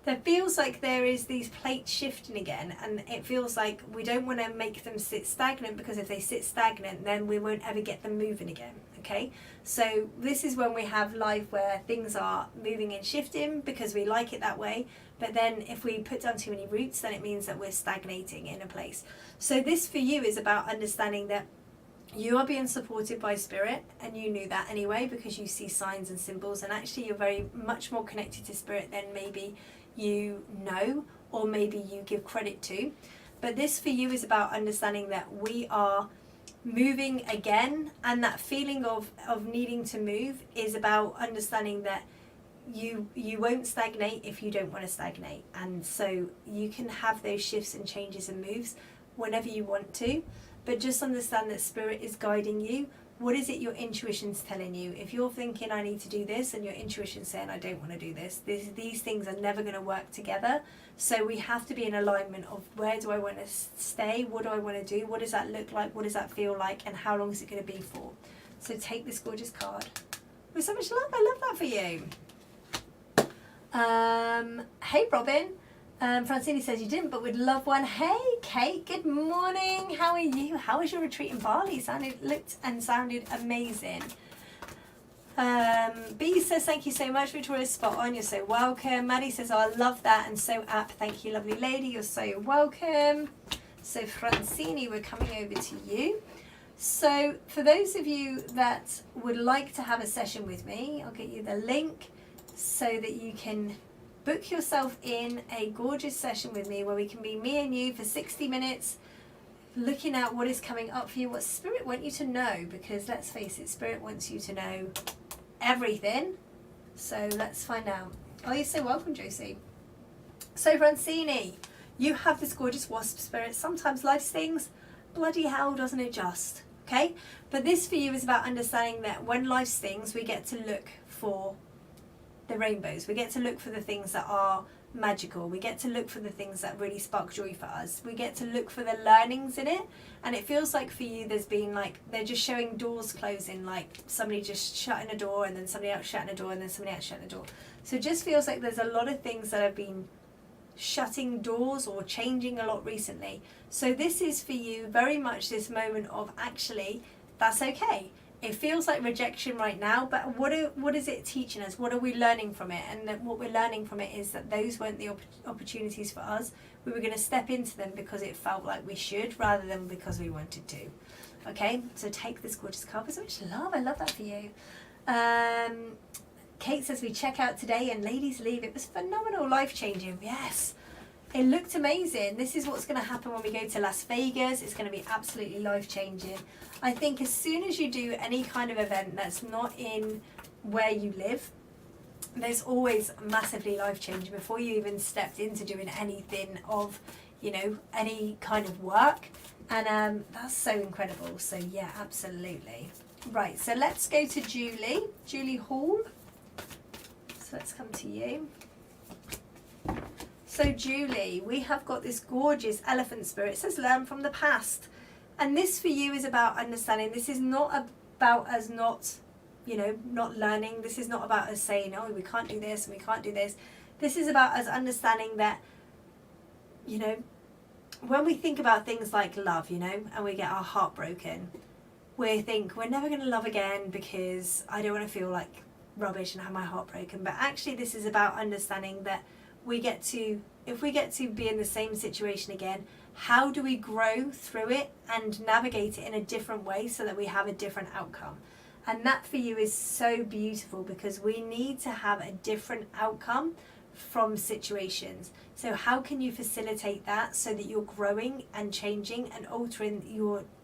There feels like there is these plates shifting again, and it feels like we don't want to make them sit stagnant, because if they sit stagnant then we won't ever get them moving again. Okay, so this is when we have life where things are moving and shifting because we like it that way, but then if we put down too many roots, then it means that we're stagnating in a place. So this for you is about understanding that you are being supported by spirit, and you knew that anyway because you see signs and symbols, and actually you're very much more connected to spirit than maybe you know or maybe you give credit to. But this for you is about understanding that we are moving again, and that feeling of needing to move is about understanding that you won't stagnate if you don't want to stagnate, and so you can have those shifts and changes and moves whenever you want to. But just understand that spirit is guiding you. What is it your intuition's telling you? If you're thinking I need to do this and your intuition's saying I don't want to do this, these things are never going to work together. So we have to be in alignment of where do I want to stay, what do I want to do, what does that look like, what does that feel like, and how long is it going to be for. So take this gorgeous card with so much love. I love that for you. Hey Robin, Francini says you didn't, but would love one. Hey Kate, good morning. How are you? How was your retreat in Bali? Looked and sounded amazing. B says thank you so much. Victoria, spot on. You're so welcome. Maddie says, oh, I love that and so apt. Thank you, lovely lady. You're so welcome. So Francini, we're coming over to you. So for those of you that would like to have a session with me, I'll get you the link so that you can book yourself in a gorgeous session with me where we can be me and you for 60 minutes looking at what is coming up for you, what spirit want you to know, because let's face it, spirit wants you to know everything. So let's find out. Oh, you're so welcome, Josie. So Francini, you have this gorgeous wasp spirit. Sometimes life stings, bloody hell, doesn't it just? Okay, but this for you is about understanding that when life stings, we get to look for the rainbows. We get to look for the things that are magical. We get to look for the things that really spark joy for us. We get to look for the learnings in it. And it feels like for you there's been like, they're just showing doors closing, like somebody just shutting a door and then somebody else shutting a door and then somebody else shutting a door. So it just feels like there's a lot of things that have been shutting doors or changing a lot recently. So this is for you very much this moment of actually that's okay. It feels like rejection right now, but what is it teaching us? What are we learning from it? And that what we're learning from it is that those weren't the opportunities for us. We were going to step into them because it felt like we should, rather than because we wanted to. Okay, so take this gorgeous card with so much love. I love that for you. Kate says we check out today and ladies leave. It was phenomenal, life-changing. Yes. It looked amazing. This is what's going to happen when we go to Las Vegas. It's going to be absolutely life-changing. I think as soon as you do any kind of event that's not in where you live, there's always massively life-changing before you even stepped into doing anything of, you know, any kind of work. And that's so incredible. So yeah, absolutely. Right, so let's go to Julie. Julie Hall. So let's come to you. So Julie, we have got this gorgeous elephant spirit. It says learn from the past. And this for you is about understanding. This is not about us not, you know, not learning. This is not about us saying, oh, we can't do this and we can't do this. This is about us understanding that, you know, when we think about things like love, you know, and we get our heart broken, we think we're never going to love again because I don't want to feel like rubbish and have my heart broken. But actually this is about understanding that we get to, if we get to be in the same situation again, how do we grow through it and navigate it in a different way so that we have a different outcome? And that for you is so beautiful, because we need to have a different outcome from situations. So how can you facilitate that so that you're growing and changing and altering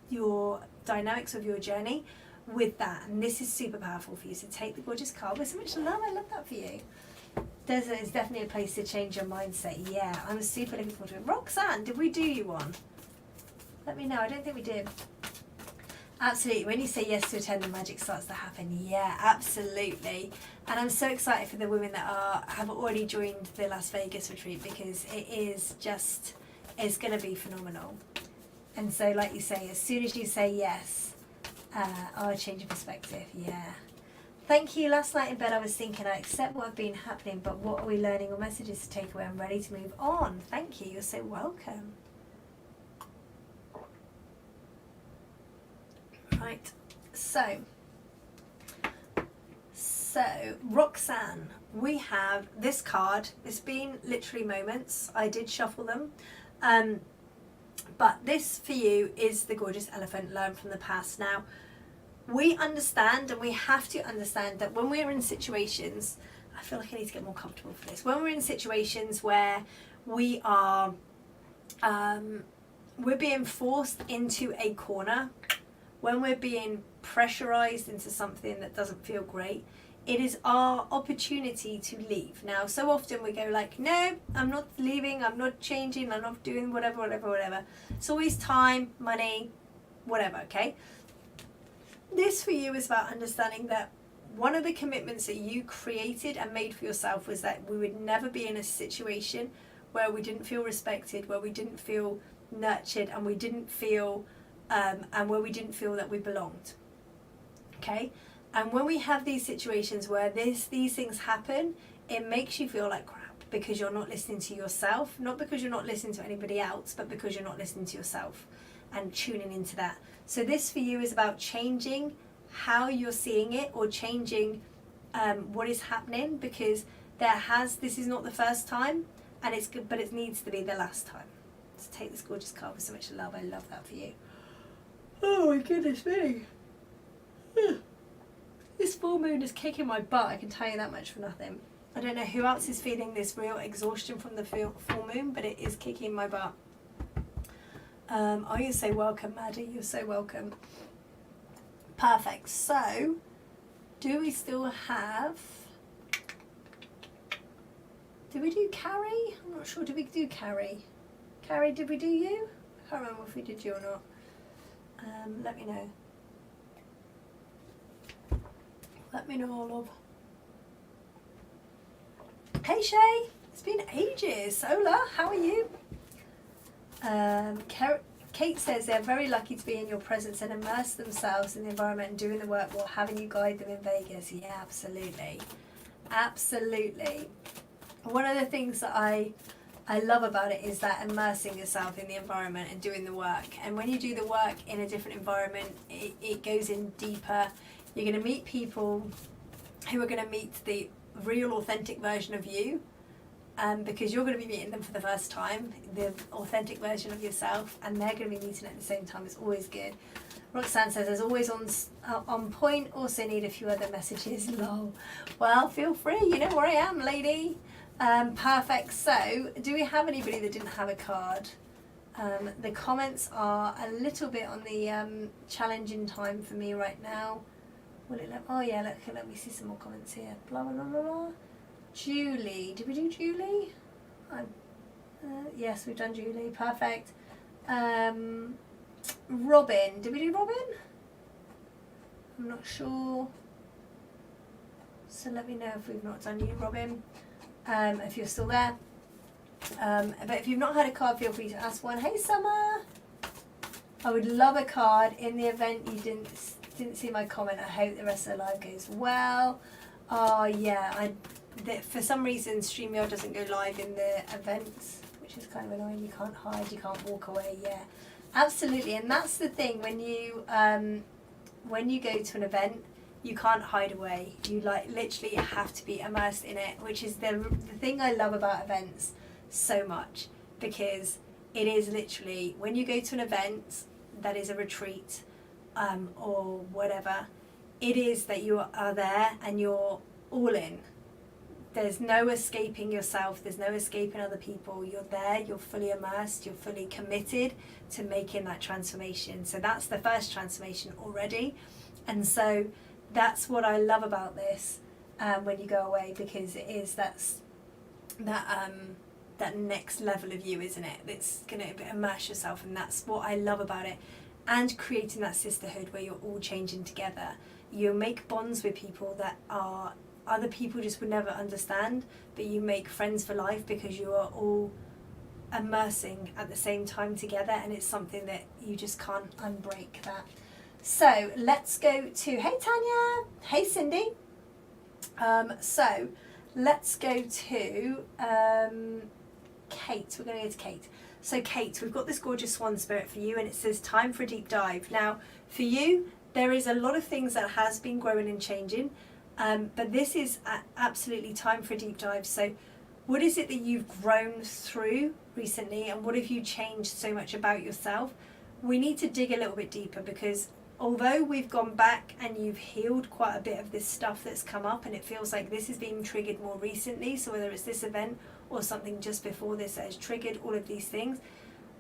your dynamics of your journey with that? And this is super powerful for you. So take the gorgeous card with so much love. I love that for you. Desert is definitely a place to change your mindset. Yeah, I'm super looking forward to it. Roxanne, did we do you one? Let me know. I don't think we did. Absolutely. When you say yes to attend, the magic starts to happen. Yeah, absolutely. And I'm so excited for the women that have already joined the Las Vegas retreat, because it is just, it's going to be phenomenal. And so, like you say, as soon as you say yes, I'll change your perspective. Yeah. Thank you. Last night in bed I was thinking, I accept what have been happening, but what are we learning or messages to take away? I'm ready to move on. Thank you. You're so welcome. Right. So Roxanne, we have this card. It's been literally moments. I did shuffle them. But this for you is the gorgeous elephant, learn from the past. Now, we understand, and we have to understand, that when we're in situations, I feel like I need to get more comfortable for this. When we're in situations where we are, we're being forced into a corner, when we're being pressurized into something that doesn't feel great, it is our opportunity to leave. Now, so often we go like, no, I'm not leaving, I'm not changing, I'm not doing whatever. It's always time, money, whatever, okay? This for you is about understanding that one of the commitments that you created and made for yourself was that we would never be in a situation where we didn't feel respected, where we didn't feel nurtured, and we didn't feel, and where we didn't feel that we belonged, okay? And when we have these situations where these things happen, it makes you feel like crap because you're not listening to yourself, not because you're not listening to anybody else, but because you're not listening to yourself and tuning into that. So this for you is about changing how you're seeing it, or changing what is happening, because this is not the first time, and it's good, but it needs to be the last time. Let's take this gorgeous card with so much love. I love that for you. Oh my goodness me. This full moon is kicking my butt, I can tell you that much for nothing. I don't know who else is feeling this real exhaustion from the full moon, but it is kicking my butt. Oh, you're so welcome, Maddie. You're so welcome. Perfect. So, do we still have... Did we do Carrie? I'm not sure. Did we do Carrie? Carrie, did we do you? I can't remember if we did you or not. Let me know. Let me know, love. Hey Shay, it's been ages. Ola, how are you? Kate says they're very lucky to be in your presence and immerse themselves in the environment and doing the work while having you guide them in Vegas. Yeah, absolutely. Absolutely. One of the things that I love about it is that immersing yourself in the environment and doing the work. And when you do the work in a different environment, it goes in deeper. You're going to meet people who are going to meet the real authentic version of you, because you're going to be meeting them for the first time, the authentic version of yourself, and they're going to be meeting at the same time. It's always good. Roxanne says, as always on point, also need a few other messages. Lol. Well, feel free, you know where I am, lady. Perfect. So, do we have anybody that didn't have a card? The comments are a little bit on the challenging time for me right now. Will it let me see some more comments here. Blah, blah, blah, blah, blah. Julie. Did we do Julie? Yes, we've done Julie. Perfect. Robin. Did we do Robin? I'm not sure. So let me know if we've not done you, Robin. If you're still there. But if you've not had a card, feel free to ask one. Hey, Summer. I would love a card. In the event you didn't see my comment, I hope the rest of the live goes well. Oh yeah, for some reason StreamYard doesn't go live in the events, which is kind of annoying. You can't hide, you can't walk away. Yeah, absolutely. And that's the thing, when you go to an event, you can't hide away. You literally have to be immersed in it, which is the thing I love about events so much, because it is literally, when you go to an event that is a retreat, or whatever, it is that you are there and you're all in. There's no escaping yourself, there's no escaping other people. You're there, you're fully immersed, you're fully committed to making that transformation. So that's the first transformation already. And so that's what I love about this, when you go away, because it is that next level of you, isn't it? It's going to immerse yourself, and that's what I love about it. And creating that sisterhood where you're all changing together. You make bonds with people that are other people just would never understand, but you make friends for life because you are all immersing at the same time together, and it's something that you just can't unbreak that. So let's go to, hey Tanya, hey Cindy. So let's go to Kate. We're going to go to Kate. So Kate, we've got this gorgeous swan spirit for you, and it says time for a deep dive. Now for you, there is a lot of things that has been growing and changing, but this is absolutely time for a deep dive. So what is it that you've grown through recently, and what have you changed so much about yourself? We need to dig a little bit deeper, because although we've gone back and you've healed quite a bit of this stuff that's come up, and it feels like this is being triggered more recently, so whether it's this event or something just before this that has triggered all of these things,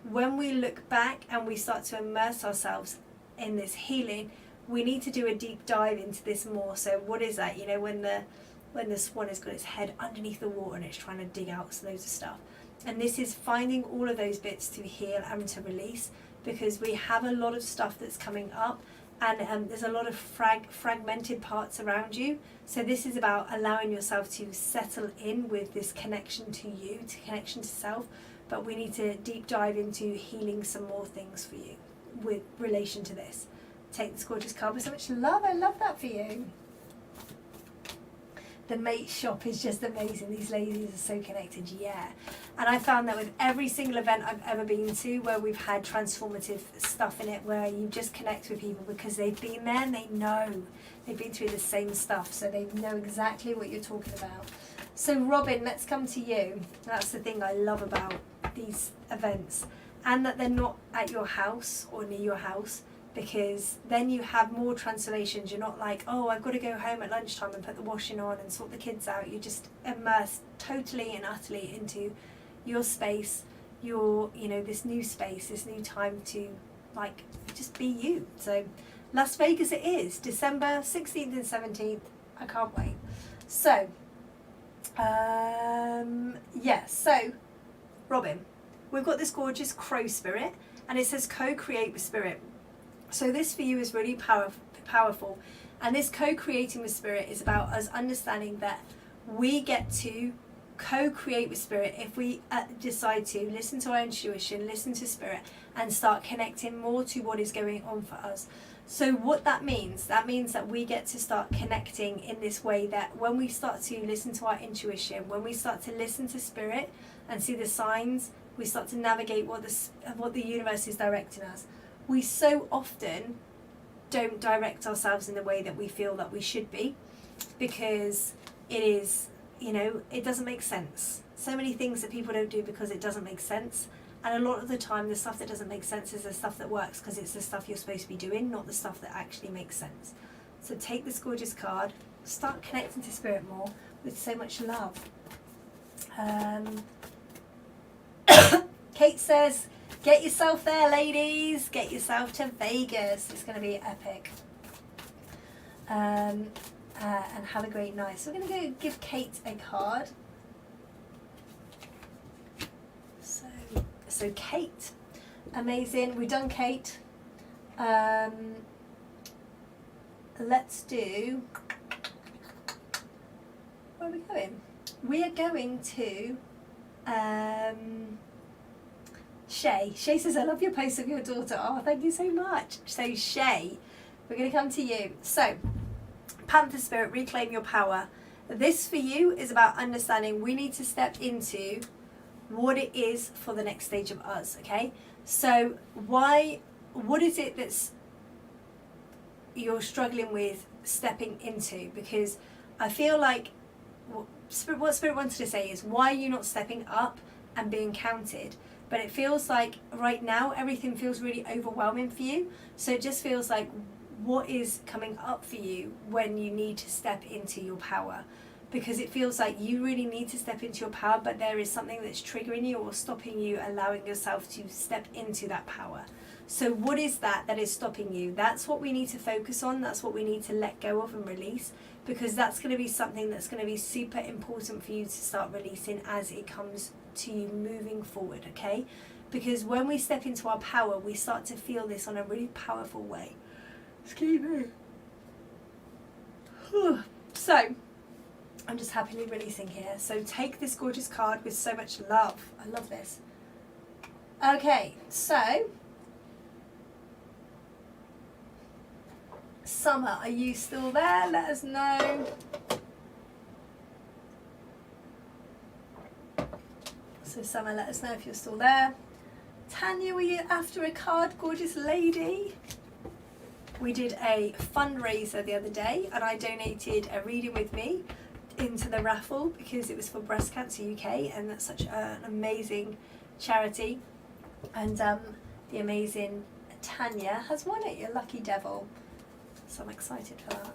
when we look back and we start to immerse ourselves in this healing, we need to do a deep dive into this more. So what is that? You know, when the swan has got its head underneath the water and it's trying to dig out loads of stuff. And this is finding all of those bits to heal and to release, because we have a lot of stuff that's coming up, and there's a lot of fragmented parts around you. So this is about allowing yourself to settle in with this connection to you, to connection to self. But we need to deep dive into healing some more things for you with relation to this. Take this gorgeous card with so much love. I love that for you. The mate shop is just amazing. These ladies are so connected, yeah. And I found that with every single event I've ever been to where we've had transformative stuff in it, where you just connect with people because they've been there and they know. They've been through the same stuff, so they know exactly what you're talking about. So Robin, let's come to you. That's the thing I love about these events, and that they're not at your house or near your house, because then you have more transformations. You're not like, oh, I've got to go home at lunchtime and put the washing on and sort the kids out. You're just immersed totally and utterly into your space, your, you know, this new space, this new time to like just be you. So Las Vegas it is, December 16th and 17th. I can't wait. So so Robin, we've got this gorgeous crow spirit, and it says co-create with spirit. So this for you is really powerful, and this co-creating with spirit is about us understanding that we get to co-create with spirit if we decide to listen to our intuition, listen to spirit, and start connecting more to what is going on for us. So what that means that we get to start connecting in this way, that when we start to listen to our intuition, when we start to listen to spirit and see the signs, we start to navigate what the universe is directing us. We so often don't direct ourselves in the way that we feel that we should be, because it is, you know, it doesn't make sense. So many things that people don't do because it doesn't make sense. And a lot of the time, the stuff that doesn't make sense is the stuff that works because it's the stuff you're supposed to be doing, not the stuff that actually makes sense. So take this gorgeous card, start connecting to spirit more with so much love. Kate says, get yourself there, ladies. Get yourself to Vegas. It's going to be epic. And have a great night. So we're going to go give Kate a card. So Kate, amazing. We've done Kate. Let's do, where are we going? We are going to Shay. Shay says, I love your post of your daughter. Oh, thank you so much. So Shay, we're going to come to you. So Panther Spirit, reclaim your power. This for you is about understanding we need to step into what it is for the next stage of us, okay? So what is it that's you're struggling with stepping into? Because I feel like what Spirit wanted to say is, why are you not stepping up and being counted? But it feels like right now everything feels really overwhelming for you. So it just feels like, what is coming up for you when you need to step into your power? Because it feels like you really need to step into your power, but there is something that's triggering you or stopping you allowing yourself to step into that power. So what is that is stopping you? That's what we need to focus on. That's what we need to let go of and release, because that's going to be something that's going to be super important for you to start releasing as it comes to you moving forward, okay? Because when we step into our power, we start to feel this on a really powerful way. Excuse me. So I'm just happily releasing here. So take this gorgeous card with so much love. I love this. Okay, so Summer, are you still there? Let us know. So Summer, let us know if you're still there. Tanya, were you after a card, gorgeous lady? We did a fundraiser the other day and I donated a reading with me into the raffle because it was for Breast Cancer UK, and that's such an amazing charity. And the amazing Tanya has won it, you lucky devil. So I'm excited for that.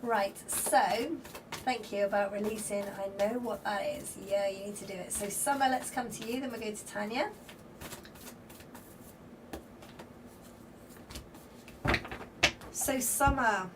Right, so thank you about releasing. I know what that is. Yeah, you need to do it. So Summer, let's come to you, then we'll go to Tanya. So Summer,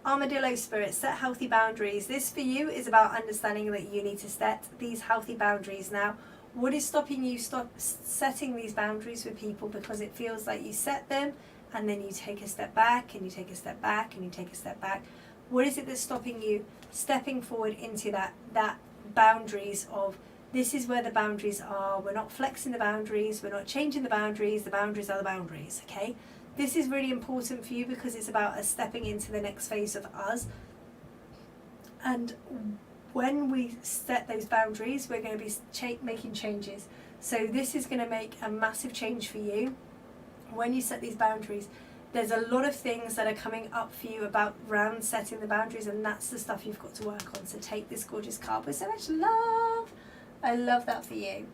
Armadillo Spirit, set healthy boundaries. This for you is about understanding that you need to set these healthy boundaries. Now, what is stopping you setting these boundaries with people? Because it feels like you set them and then you take a step back and you take a step back and you take a step back. What is it that's stopping you stepping forward into that boundaries of, this is where the boundaries are. We're not flexing the boundaries. We're not changing the boundaries. The boundaries are the boundaries, okay? This is really important for you because it's about us stepping into the next phase of us. And when we set those boundaries, we're going to be making changes. So this is going to make a massive change for you. When you set these boundaries, there's a lot of things that are coming up for you around setting the boundaries, and that's the stuff you've got to work on. So take this gorgeous card with so much love. I love that for you.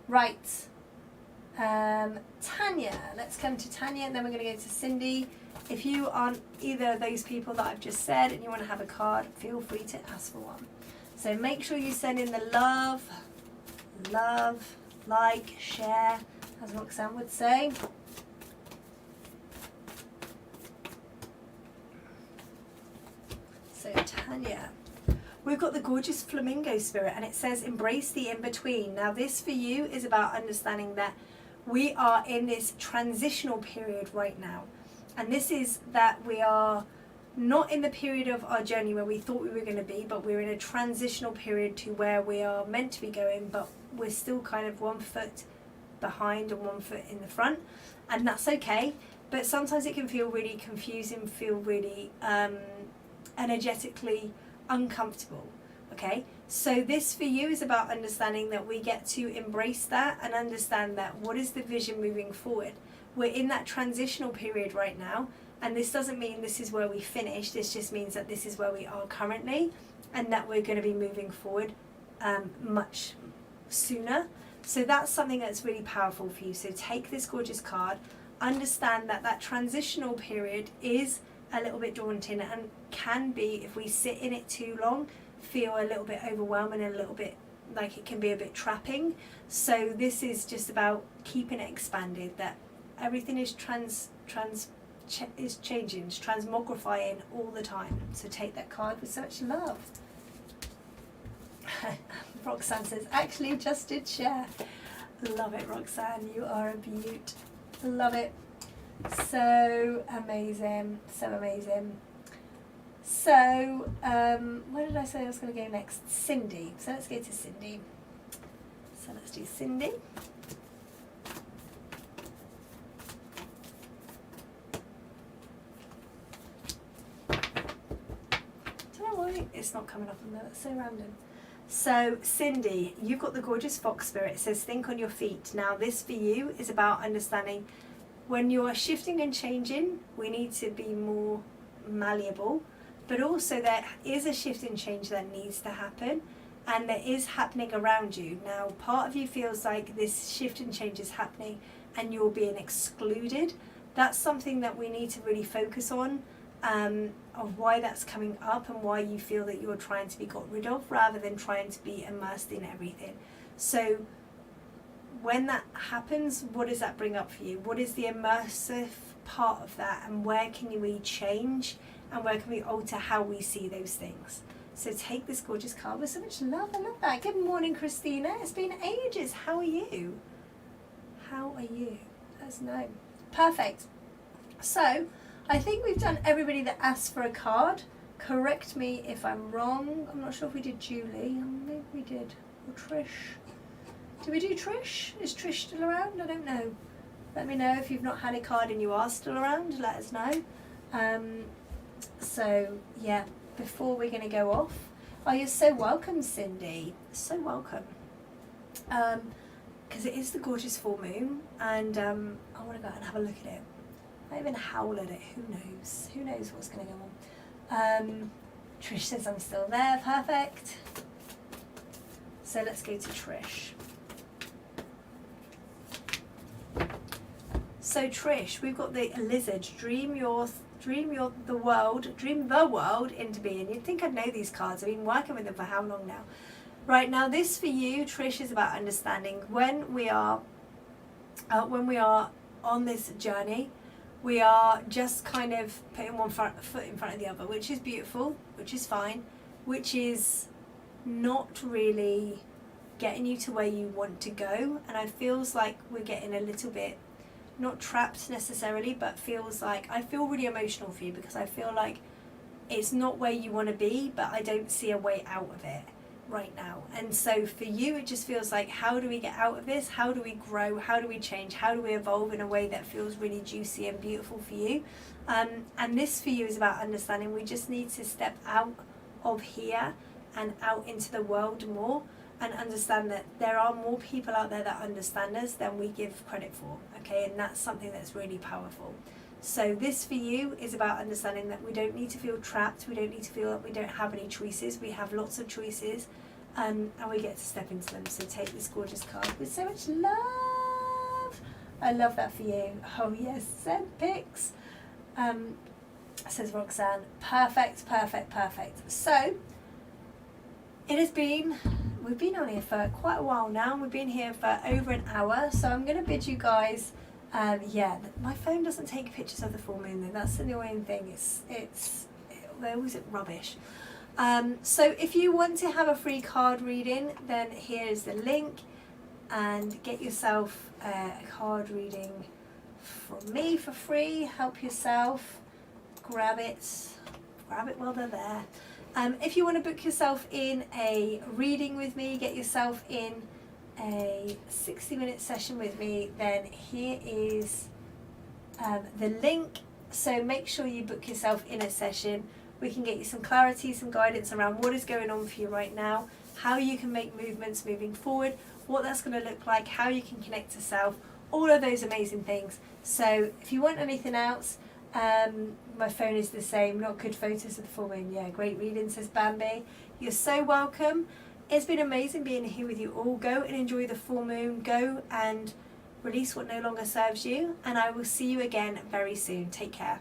Right. Tanya, let's come to Tanya and then we're going to go to Cindy. If you aren't either of those people that I've just said and you want to have a card, feel free to ask for one. So make sure you send in the love, like, share, as Roxanne would say. So Tanya, we've got the gorgeous flamingo spirit and it says embrace the in-between. Now this for you is about understanding that we are in this transitional period right now. And this is that we are not in the period of our journey where we thought we were going to be, but we're in a transitional period to where we are meant to be going, but we're still kind of 1 foot behind and 1 foot in the front. And that's okay. But sometimes it can feel really confusing, feel really energetically uncomfortable. Okay, so this for you is about understanding that we get to embrace that and understand that what is the vision moving forward. We're in that transitional period right now, and this doesn't mean this is where we finish. This just means that this is where we are currently and that we're going to be moving forward much sooner. So that's something that's really powerful for you. So take this gorgeous card, understand that that transitional period is a little bit daunting and can be, if we sit in it too long, feel a little bit overwhelming and a little bit like it can be a bit trapping. So this is just about keeping it expanded, that everything is is changing, it's transmogrifying all the time. So take that card with such love. Roxanne says, actually just did share. Love it, Roxanne, you are a beaut. Love it. So amazing, so amazing. So, where did I say I was going to go next? Cindy. So let's go to Cindy. So let's do Cindy. Don't know why it's not coming up on there. That's so random. So Cindy, you've got the gorgeous fox spirit. It says think on your feet. Now this for you is about understanding when you're shifting and changing, we need to be more malleable. But also there is a shift and change that needs to happen, and that is happening around you. Now part of you feels like this shift and change is happening and you're being excluded. That's something that we need to really focus on, of why that's coming up and why you feel that you're trying to be got rid of rather than trying to be immersed in everything. So when that happens, what does that bring up for you? What is the immersive part of that, and where can we change and where can we alter how we see those things? So take this gorgeous card with so much love. I love that. Good morning, Christina. It's been ages. How are you? How are you? Let us know. Perfect. So I think we've done everybody that asked for a card. Correct me if I'm wrong. I'm not sure if we did Julie. Maybe we did. Or Trish. Do we do Trish? Is Trish still around? I don't know. Let me know if you've not had a card and you are still around. Let us know. So yeah, before we're going to go off. Oh, you're so welcome, Cindy. So welcome. Because it is the gorgeous full moon, and I want to go out and have a look at it. I even howl at it. Who knows? Who knows what's going to go on? Trish says I'm still there. Perfect. So let's go to Trish. So Trish, we've got the lizard. Dream the world into being. You'd think I'd know these cards. I've been working with them for how long now? Right, now this for you, Trish, is about understanding when we are on this journey. We are just kind of putting one foot in front of the other, which is beautiful, which is fine, which is not really getting you to where you want to go. And I feels like we're getting a little bit, not trapped necessarily, but feels like, I feel really emotional for you because I feel like it's not where you want to be, but I don't see a way out of it right now. And so for you, it just feels like, how do we get out of this? How do we grow? How do we change? How do we evolve in a way that feels really juicy and beautiful for you? And this for you is about understanding we just need to step out of here and out into the world more, and understand that there are more people out there that understand us than we give credit for, okay? And that's something that's really powerful. So this for you is about understanding that we don't need to feel trapped, we don't need to feel that we don't have any choices. We have lots of choices, and we get to step into them. So take this gorgeous card with so much love. I love that for you. Oh yes, send pics. Says Roxanne. Perfect, perfect, perfect. So it has been, we've been on here for quite a while now. We've been here for over an hour. So I'm going to bid you guys, yeah, my phone doesn't take pictures of the full moon though. That's the annoying thing. They're always rubbish. So if you want to have a free card reading, then here's the link, and get yourself a card reading from me for free. Help yourself. Grab it while they're there. If you want to book yourself in a reading with me, get yourself in a 60-minute session with me, then here is the link. So make sure you book yourself in a session. We can get you some clarity, some guidance around what is going on for you right now, how you can make movements moving forward, what that's going to look like, how you can connect to self, all of those amazing things. So if you want anything else, my phone is the same. Not good photos of the full moon. Yeah, great reading, says Bambi. You're so welcome. It's been amazing being here with you all. Go and enjoy the full moon. Go and release what no longer serves you. And I will see you again very soon. Take care.